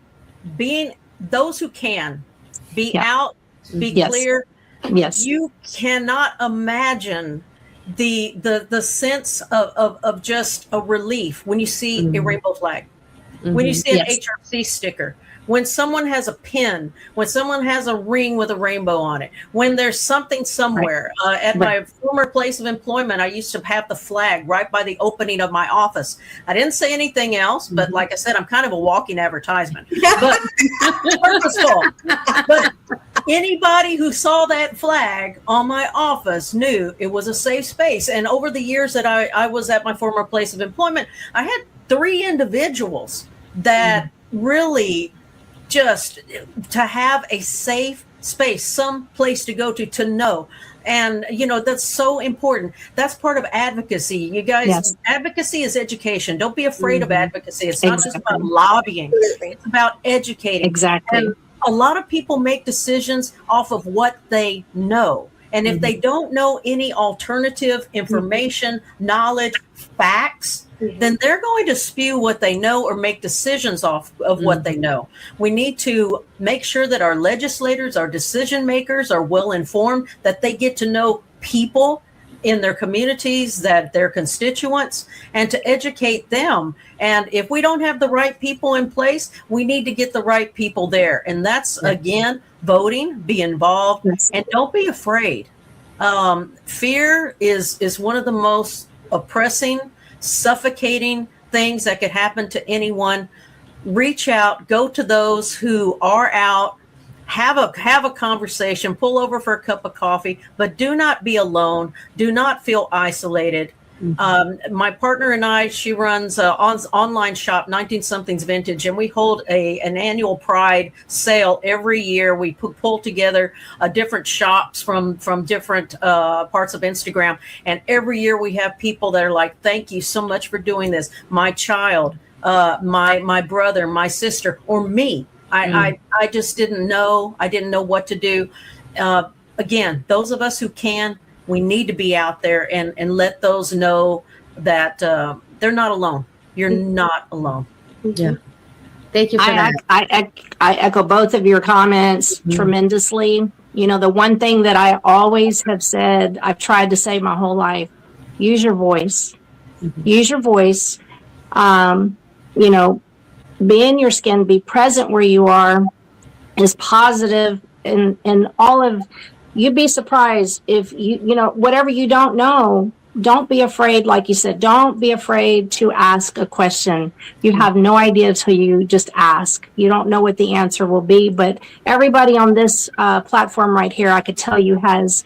being those who can be out, be clear. Yes. You cannot imagine the sense of just a relief when you see a rainbow flag, when you see an HRC sticker, when someone has a pin, when someone has a ring with a rainbow on it, when there's something somewhere. At my former place of employment, I used to have the flag right by the opening of my office. I didn't say anything else, but like I said, I'm kind of a walking advertisement, but purposeful. But anybody who saw that flag on my office knew it was a safe space. And over the years that I was at my former place of employment, I had 3 individuals that really just to have a safe space, some place to go to know. And, that's so important. That's part of advocacy. You guys, advocacy is education. Don't be afraid of advocacy. It's not just about lobbying. It's about educating. Exactly. And a lot of people make decisions off of what they know. And if they don't know any alternative information, knowledge, facts, then they're going to spew what they know or make decisions off of what they know. We need to make sure that our legislators, our decision makers are well informed, that they get to know people in their communities, that their constituents, and to educate them. And if we don't have the right people in place, we need to get the right people there. And that's, again, voting, be involved, and don't be afraid. Fear is one of the most oppressing, suffocating things that could happen to anyone. Reach out, go to those who are out, have a conversation, pull over for a cup of coffee, but do not be alone. Do not feel isolated. My partner and I, she runs an online shop, 19-somethings Vintage, and we hold an annual Pride sale every year. We pull together different shops from different parts of Instagram, and every year we have people that are like, "Thank you so much for doing this. My child, my brother, my sister, or me. I just didn't know. I didn't know what to do." Again, those of us who can, we need to be out there and let those know that they're not alone. You're not alone. Yeah. Thank you for that. I echo both of your comments tremendously. You know, the one thing that I always have said, I've tried to say my whole life, use your voice. Use your voice. You know, be in your skin, be present where you are, is positive, and all of, you'd be surprised if you know, whatever you don't know, don't be afraid. Like you said, don't be afraid to ask a question. You have no idea till you just ask. You don't know what the answer will be, but everybody on this platform right here, I could tell you, has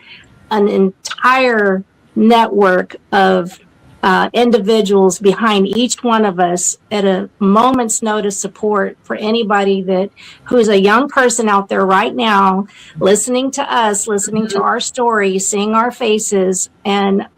an entire network of individuals behind each one of us at a moment's notice support for anybody that who's a young person out there right now, listening to us, listening to our story, seeing our faces, and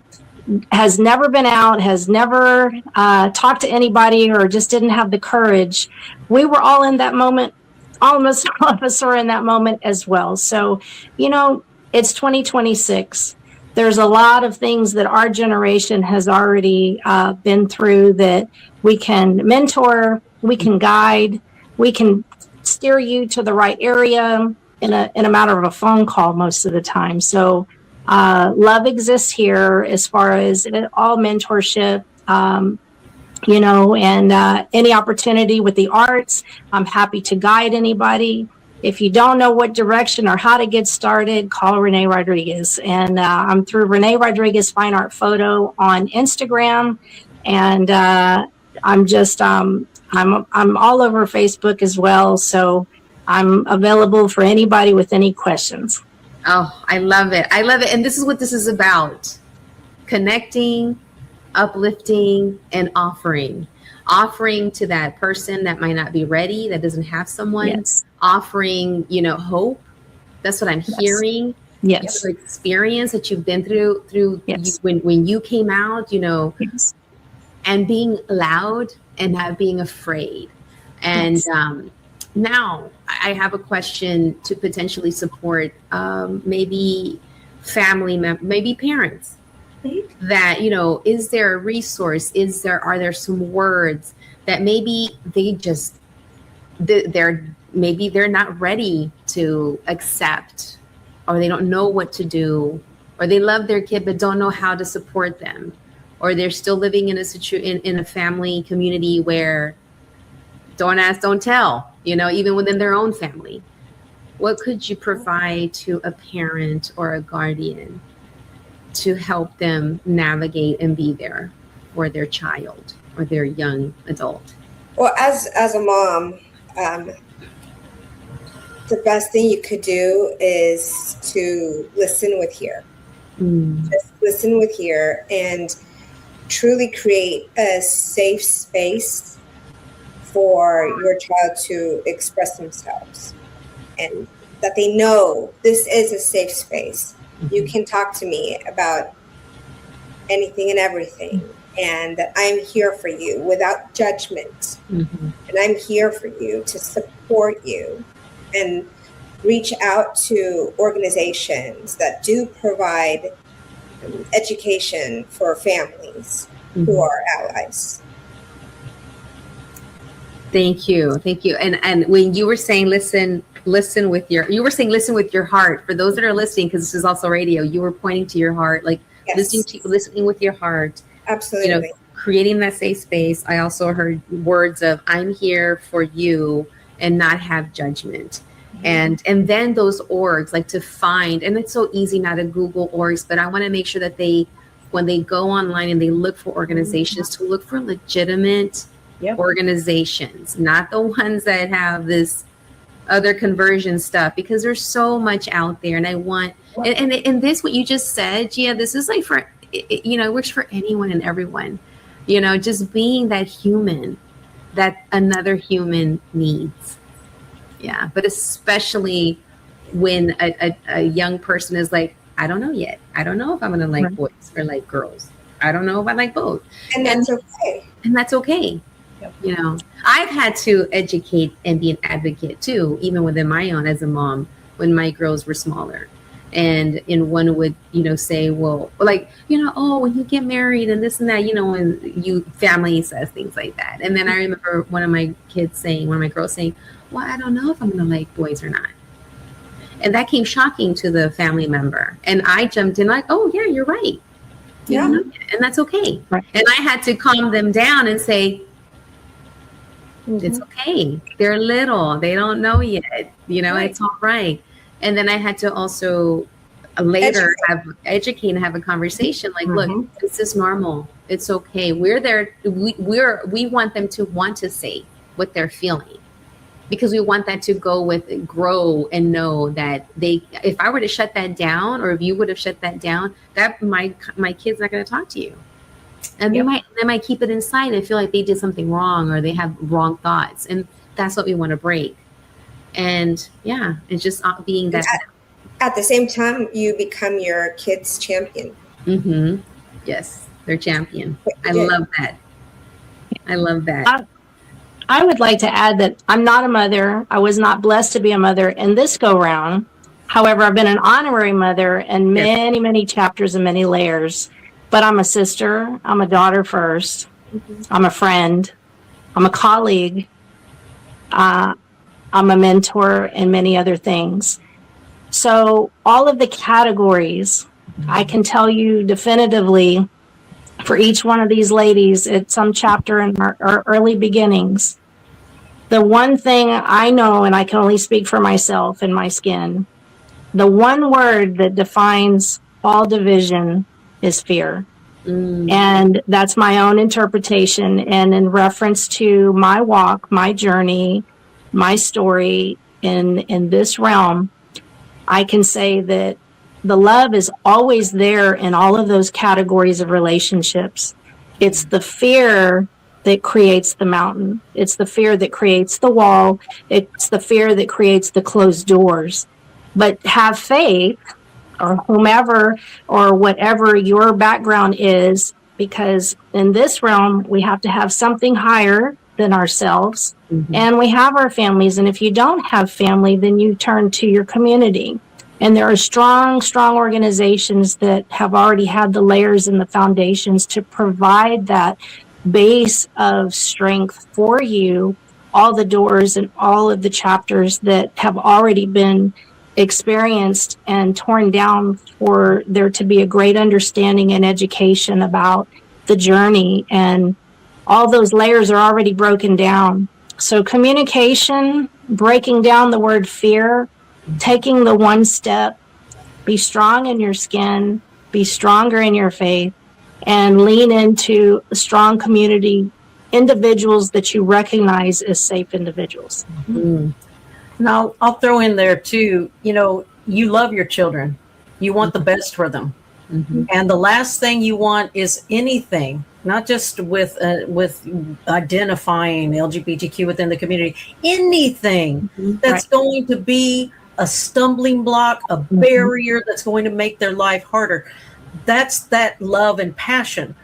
has never been out, has never talked to anybody, or just didn't have the courage. We were all in that moment. Almost all of us are in that moment as well. So, you know, it's 2026. There's a lot of things that our generation has already been through that we can mentor, we can guide, we can steer you to the right area in a matter of a phone call most of the time. So love exists here as far as all mentorship, you know, and any opportunity with the arts. I'm happy to guide anybody. If you don't know what direction or how to get started, call Renee Rodriguez. And I'm through Renee Rodriguez Fine Art Photo on Instagram. And I'm just, I'm all over Facebook as well. So I'm available for anybody with any questions. Oh, I love it. I love it. And this is what this is about: connecting, uplifting, and offering to that person that might not be ready, that doesn't have someone. Yes. Offering, you know, hope. That's what I'm hearing. Yes. Your experience that you've been through Yes. when you came out, you know, Yes. and being loud and not being afraid. And now I have a question to potentially support maybe family members, maybe parents. That, you know, is there a resource? Are there some words that maybe they're not ready to accept, or they don't know what to do, or they love their kid but don't know how to support them, or they're still living in a family community where don't ask, don't tell, you know, even within their own family. What could you provide to a parent or a guardian to help them navigate and be there for their child or their young adult? Well, as a mom, the best thing you could do is to listen with ear. Just listen with ear and truly create a safe space for your child to express themselves, and that they know this is a safe space. You can talk to me about anything and everything, and that I'm here for you without judgment. And I'm here for you to support you, and reach out to organizations that do provide education for families who are allies. Thank you. And when you were saying listen with your heart. For those that are listening, because this is also radio, you were pointing to your heart, like listening with your heart. Absolutely. You know, creating that safe space. I also heard words of I'm here for you and not have judgment. And then those orgs, like to find, and it's so easy now to Google orgs, but I want to make sure that when they go online and they look for organizations, to look for legitimate organizations, not the ones that have this other conversion stuff, because there's so much out there. And I want, and this, what you just said, Gia, this is like for, you know, it works for anyone and everyone, you know, just being that human that another human needs. Yeah. But especially when a young person is like, I don't know yet. I don't know if I'm going to like boys or like girls. I don't know if I like both. And that's okay. And that's okay. You know, I've had to educate and be an advocate too, even within my own as a mom, when my girls were smaller. And one would, say, well, like, oh, when you get married and this and that, when you family says things like that. And then I remember one of my girls saying, well, I don't know if I'm going to like boys or not. And that came shocking to the family member. And I jumped in like, oh yeah, you're right. Yeah. And that's okay. Right. And I had to calm them down and say, it's okay. They're little. They don't know yet. Right. It's all right. And then I had to also later educate and have a conversation like, look, this is normal. It's okay. We're there. We want them to want to say what they're feeling, because we want that to grow and know that if I were to shut that down, or if you would have shut that down, that my kid's not going to talk to you. And they might keep it inside and feel like they did something wrong, or they have wrong thoughts. And that's what we want to break. And it's just being that. At the same time, you become your kid's champion. Mm-hmm. Yes, they're champion. I love that. I would like to add that I'm not a mother. I was not blessed to be a mother in this go round. However, I've been an honorary mother in many, many chapters and many layers. But I'm a sister. I'm a daughter first. I'm a friend. I'm a colleague. I'm a mentor, and many other things. So all of the categories, I can tell you definitively, for each one of these ladies at some chapter in our early beginnings, the one thing I know, and I can only speak for myself and my skin, the one word that defines all division is fear. And that's my own interpretation. And in reference to my walk, my journey, my story in this realm, I can say that the love is always there in all of those categories of relationships. It's the fear that creates the mountain. It's the fear that creates the wall. It's the fear that creates the closed doors. But have faith, or whomever or whatever your background is, because in this realm, we have to have something higher than ourselves. And we have our families. And if you don't have family, then you turn to your community. And there are strong, strong organizations that have already had the layers and the foundations to provide that base of strength for you, all the doors and all of the chapters that have already been experienced and torn down for there to be a great understanding and education about the journey. And all those layers are already broken down. So communication, breaking down the word fear, taking the one step, be strong in your skin, be stronger in your faith, and lean into a strong community, individuals that you recognize as safe individuals. Now, I'll throw in there too, you love your children. You want the best for them. And the last thing you want is anything, not just with identifying LGBTQ within the community, anything that's going to be a stumbling block, a barrier that's going to make their life harder. That's that love and passion.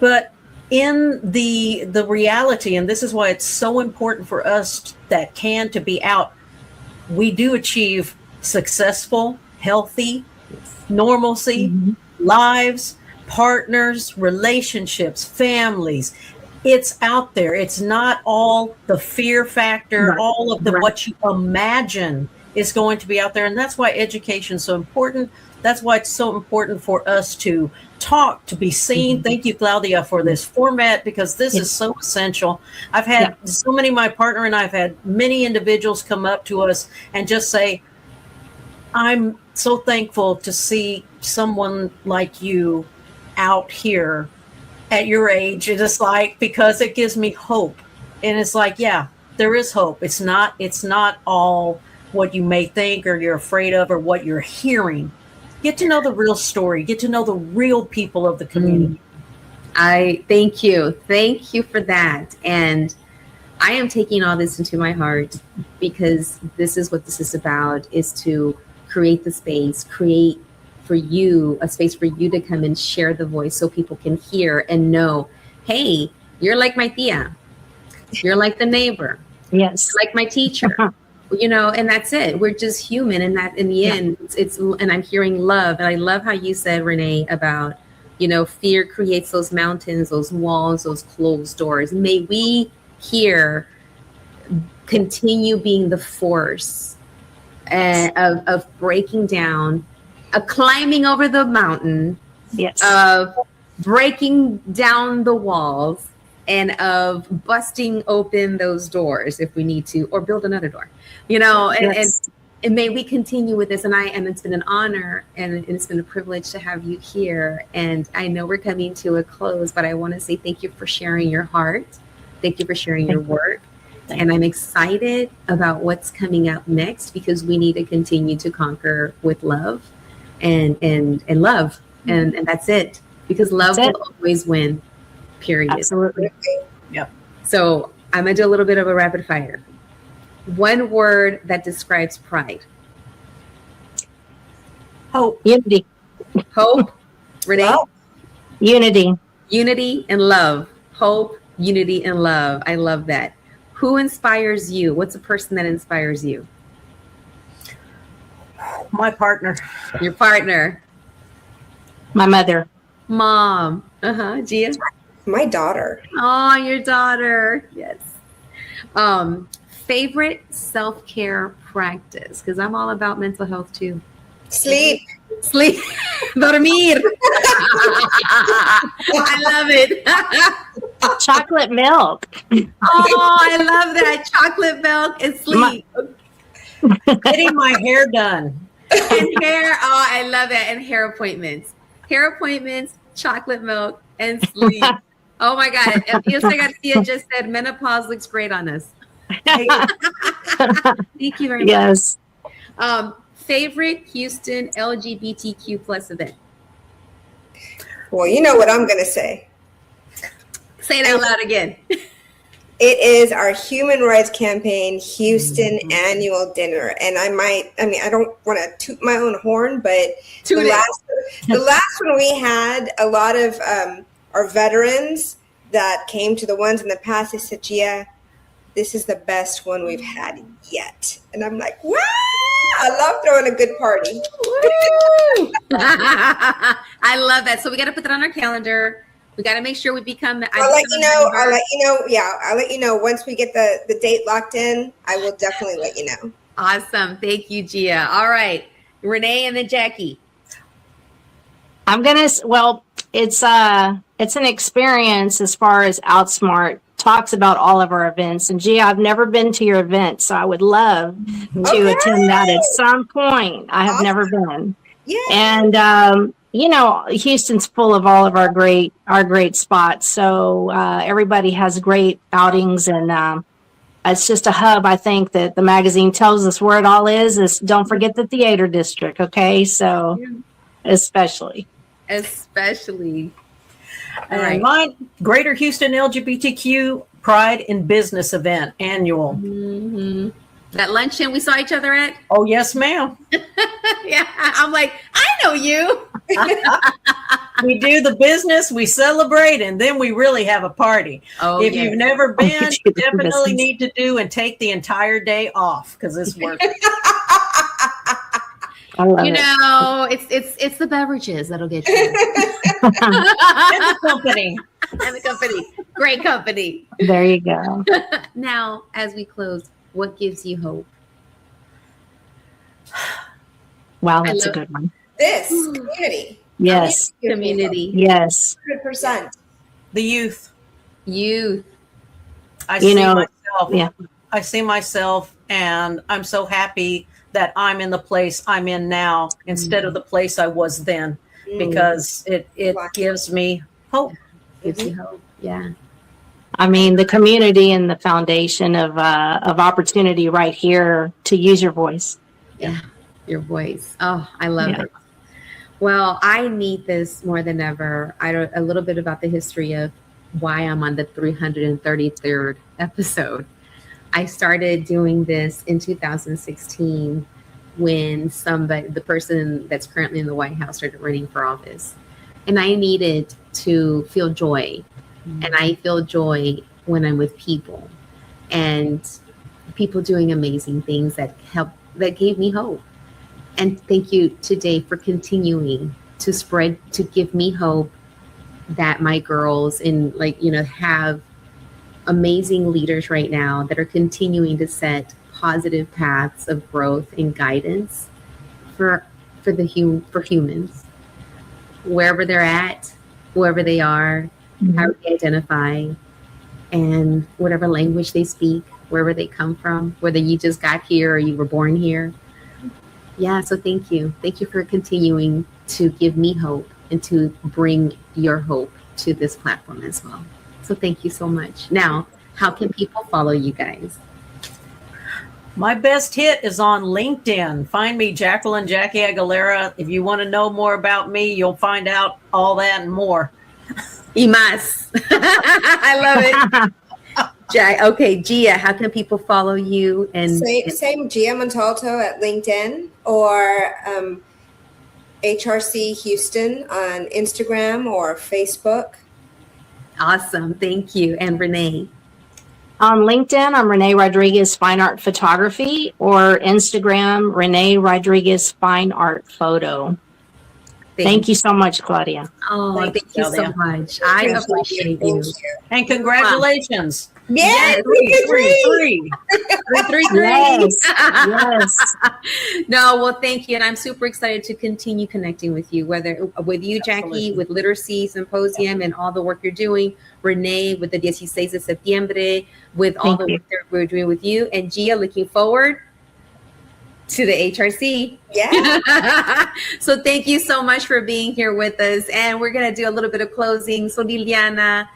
But in the reality, and this is why it's so important for us that can to be out, we do achieve successful, healthy, normalcy, lives, partners, relationships, families. It's out there. It's not all the fear factor, all of the what you imagine is going to be out there. And that's why education is so important. That's why it's so important for us to talk, to be seen. Thank you, Claudia, for this format, because this is so essential. I've had so many, my partner and I've had many individuals come up to us and just say, I'm so thankful to see someone like you out here at your age. It is like, because it gives me hope. And it's like, yeah, there is hope. It's not all what you may think or you're afraid of or what you're hearing. Get to know the real story. Get to know the real people of the community. I thank you. Thank you for that. And I am taking all this into my heart, because this is what this is about, is to create the space, create for you a space for you to come and share the voice so people can hear and know, hey, you're like my tia. You're like the neighbor. Yes. You're like my teacher. And that's it. We're just human, and that in the end, it's and I'm hearing love, and I love how you said, Renee, about fear creates those mountains, those walls, those closed doors. May we here continue being the force of breaking down, of climbing over the mountain, of breaking down the walls, and of busting open those doors if we need to, or build another door, and may we continue with this. And it's been an honor, and it's been a privilege to have you here. And I know we're coming to a close, but I want to say thank you for sharing your heart. Thank you for sharing your work. And I'm excited about what's coming up next, because we need to continue to conquer with love and love. And that's it, because love will always win, period. Absolutely. Yep. So I'm going to do a little bit of a rapid fire. One word that describes pride. Hope. Unity. Hope. Renee? Wow. Unity. Unity and love. Hope, unity, and love. I love that. Who inspires you? What's a person that inspires you? My partner. Your partner. My mother. Mom. Gia? My daughter. Oh, your daughter. Yes. Favorite self-care practice? Because I'm all about mental health too. Sleep. Dormir. I love it. Chocolate milk. Oh, I love that. Chocolate milk and sleep. Getting my hair done. And hair. Oh, I love that. And hair appointments. Hair appointments, chocolate milk, and sleep. Oh my God. Ilse Garcia just said menopause looks great on us. Thank you very much. Yes. Favorite Houston LGBTQ plus event? Well, you know what I'm going to say. Say it out loud again. It is our Human Rights Campaign Houston annual dinner. And I don't want to toot my own horn, but the last one we had, a lot of our veterans that came to the ones in the past, they said, Gia, this is the best one we've had yet. And I'm like, wow, I love throwing a good party. I love that. So we got to put that on our calendar. We got to make sure we become. I'll let you know. Yeah, I'll let you know once we get the date locked in. I will definitely let you know. Awesome. Thank you, Gia. All right. Renee and then Jackie. It's an experience as far as Outsmart talks about all of our events. And Gia, I've never been to your event, so I would love to attend that at some point. I have never been. Yeah. And Houston's full of all of our great spots. So everybody has great outings, and it's just a hub. I think that the magazine tells us where it all is don't forget the theater district. Okay. So especially. And right. My Greater Houston LGBTQ Pride in Business event annual. Mm-hmm. That luncheon we saw each other at? Oh, yes, ma'am. Yeah. I'm like, I know you. We do the business, we celebrate, and then we really have a party. Oh, if you've never been, you definitely need to do and take the entire day off, because it's worth it. It's the beverages that'll get you. And the company. Great company. There you go. Now, as we close, what gives you hope? Wow, that's a good one. This community. Yes. Community. Yes. 100%. The youth. I see myself. Yeah. I see myself, and I'm so happy that I'm in the place I'm in now instead of the place I was then, because it gives me hope. Gives you hope. Yeah. I mean, the community and the foundation of opportunity right here to use your voice. Yeah. Your voice. Oh, I love it. Well, I need this more than ever. I know a little bit about the history of why I'm on the 333rd episode. I started doing this in 2016 when the person that's currently in the White House started running for office. And I needed to feel joy. And I feel joy when I'm with people. And people doing amazing things that gave me hope. And thank you today for continuing to give me hope that my girls have amazing leaders right now that are continuing to set positive paths of growth and guidance for humans, wherever they're at, whoever they are, how they identify, and whatever language they speak, wherever they come from, whether you just got here or you were born here. Yeah, so thank you. Thank you for continuing to give me hope and to bring your hope to this platform as well. So thank you so much. Now, how can people follow you guys? My best hit is on LinkedIn. Find me, Jacqueline Jackie Aguilera. If you want to know more about me, you'll find out all that and more. Y más. I love it. Okay, Gia, how can people follow you? And same Gia Montalto at LinkedIn, or HRC Houston on Instagram or Facebook. Awesome. Thank you. And Renee? On LinkedIn, I'm Renee Rodriguez Fine Art Photography, or Instagram, Renee Rodriguez Fine Art Photo. Thank you so much, Claudia. Oh, thank you so much. I appreciate you. And congratulations. Yes, three. Yes. No, well, thank you. And I'm super excited to continue connecting with you, whether with you, Jackie, Absolutely. with Literacy Symposium and all the work you're doing, Renee with the 16 de septiembre, with all the work that we're doing with you, and Gia, looking forward to the HRC. Yeah. So thank you so much for being here with us. And we're going to do a little bit of closing. So Liliana,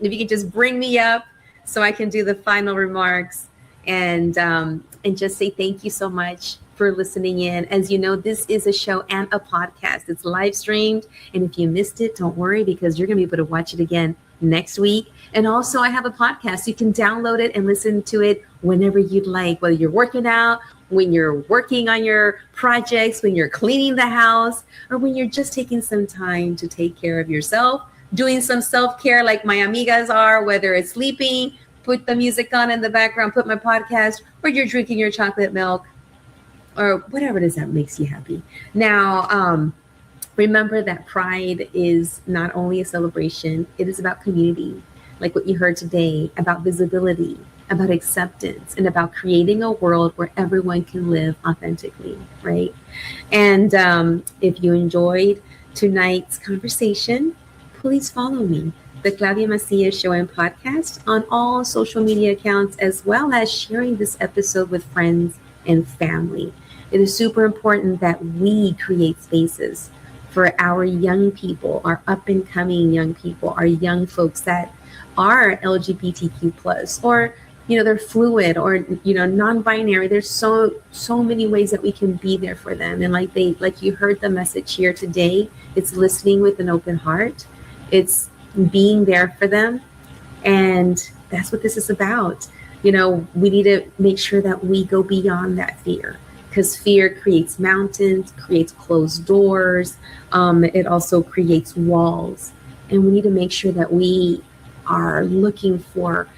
if you could just bring me up so I can do the final remarks and just say thank you so much for listening in. As you know, this is a show and a podcast. It's live streamed. And if you missed it, don't worry, because you're going to be able to watch it again next week. And also I have a podcast. You can download it and listen to it whenever you'd like, whether you're working out, when you're working on your projects, when you're cleaning the house, or when you're just taking some time to take care of yourself, doing some self-care like my amigas are, whether it's sleeping, put the music on in the background, put my podcast, or you're drinking your chocolate milk, or whatever it is that makes you happy. Now, remember that Pride is not only a celebration, it is about community, like what you heard today, about visibility, about acceptance, and about creating a world where everyone can live authentically, right? And if you enjoyed tonight's conversation, please follow me, the Claudia Macias Show and Podcast, on all social media accounts, as well as sharing this episode with friends and family. It is super important that we create spaces for our young people, our up and coming young people, our young folks that are LGBTQ plus, or they're fluid, or non-binary. There's so many ways that we can be there for them. And like you heard the message here today, it's listening with an open heart. It's being there for them. And that's what this is about. We need to make sure that we go beyond that fear, because fear creates mountains, creates closed doors. It also creates walls. And we need to make sure that we are looking for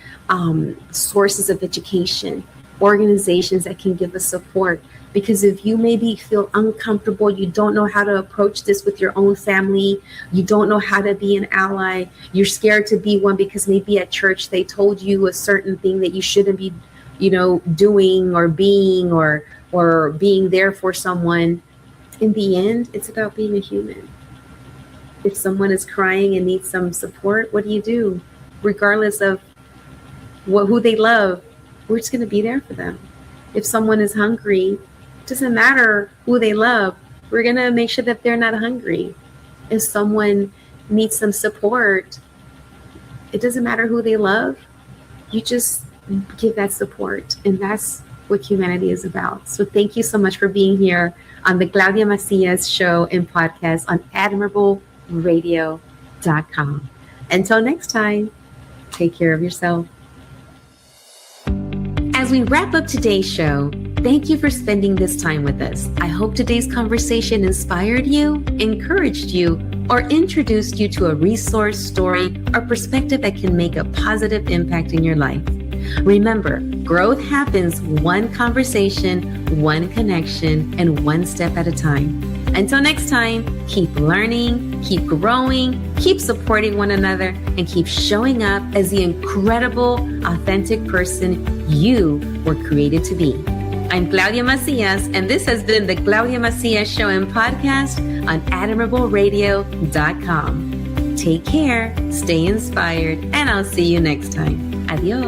sources of education, organizations that can give us support. Because if you maybe feel uncomfortable, you don't know how to approach this with your own family, you don't know how to be an ally, you're scared to be one because maybe at church they told you a certain thing that you shouldn't be, doing or being or being there for someone. In the end, it's about being a human. If someone is crying and needs some support, what do? Regardless of who they love, we're just going to be there for them. If someone is hungry, it doesn't matter who they love, we're going to make sure that they're not hungry. If someone needs some support, it doesn't matter who they love, you just give that support. And that's what humanity is about. So thank you so much for being here on the Claudia Macias Show and Podcast on admirableradio.com. Until next time, take care of yourself. As we wrap up today's show, thank you for spending this time with us. I hope today's conversation inspired you, encouraged you, or introduced you to a resource, story, or perspective that can make a positive impact in your life. Remember, growth happens one conversation, one connection, and one step at a time. Until next time, keep learning, keep growing, keep supporting one another, and keep showing up as the incredible, authentic person you were created to be. I'm Claudia Macias, and this has been the Claudia Macias Show and Podcast on admirableradio.com. Take care, stay inspired, and I'll see you next time. Adios.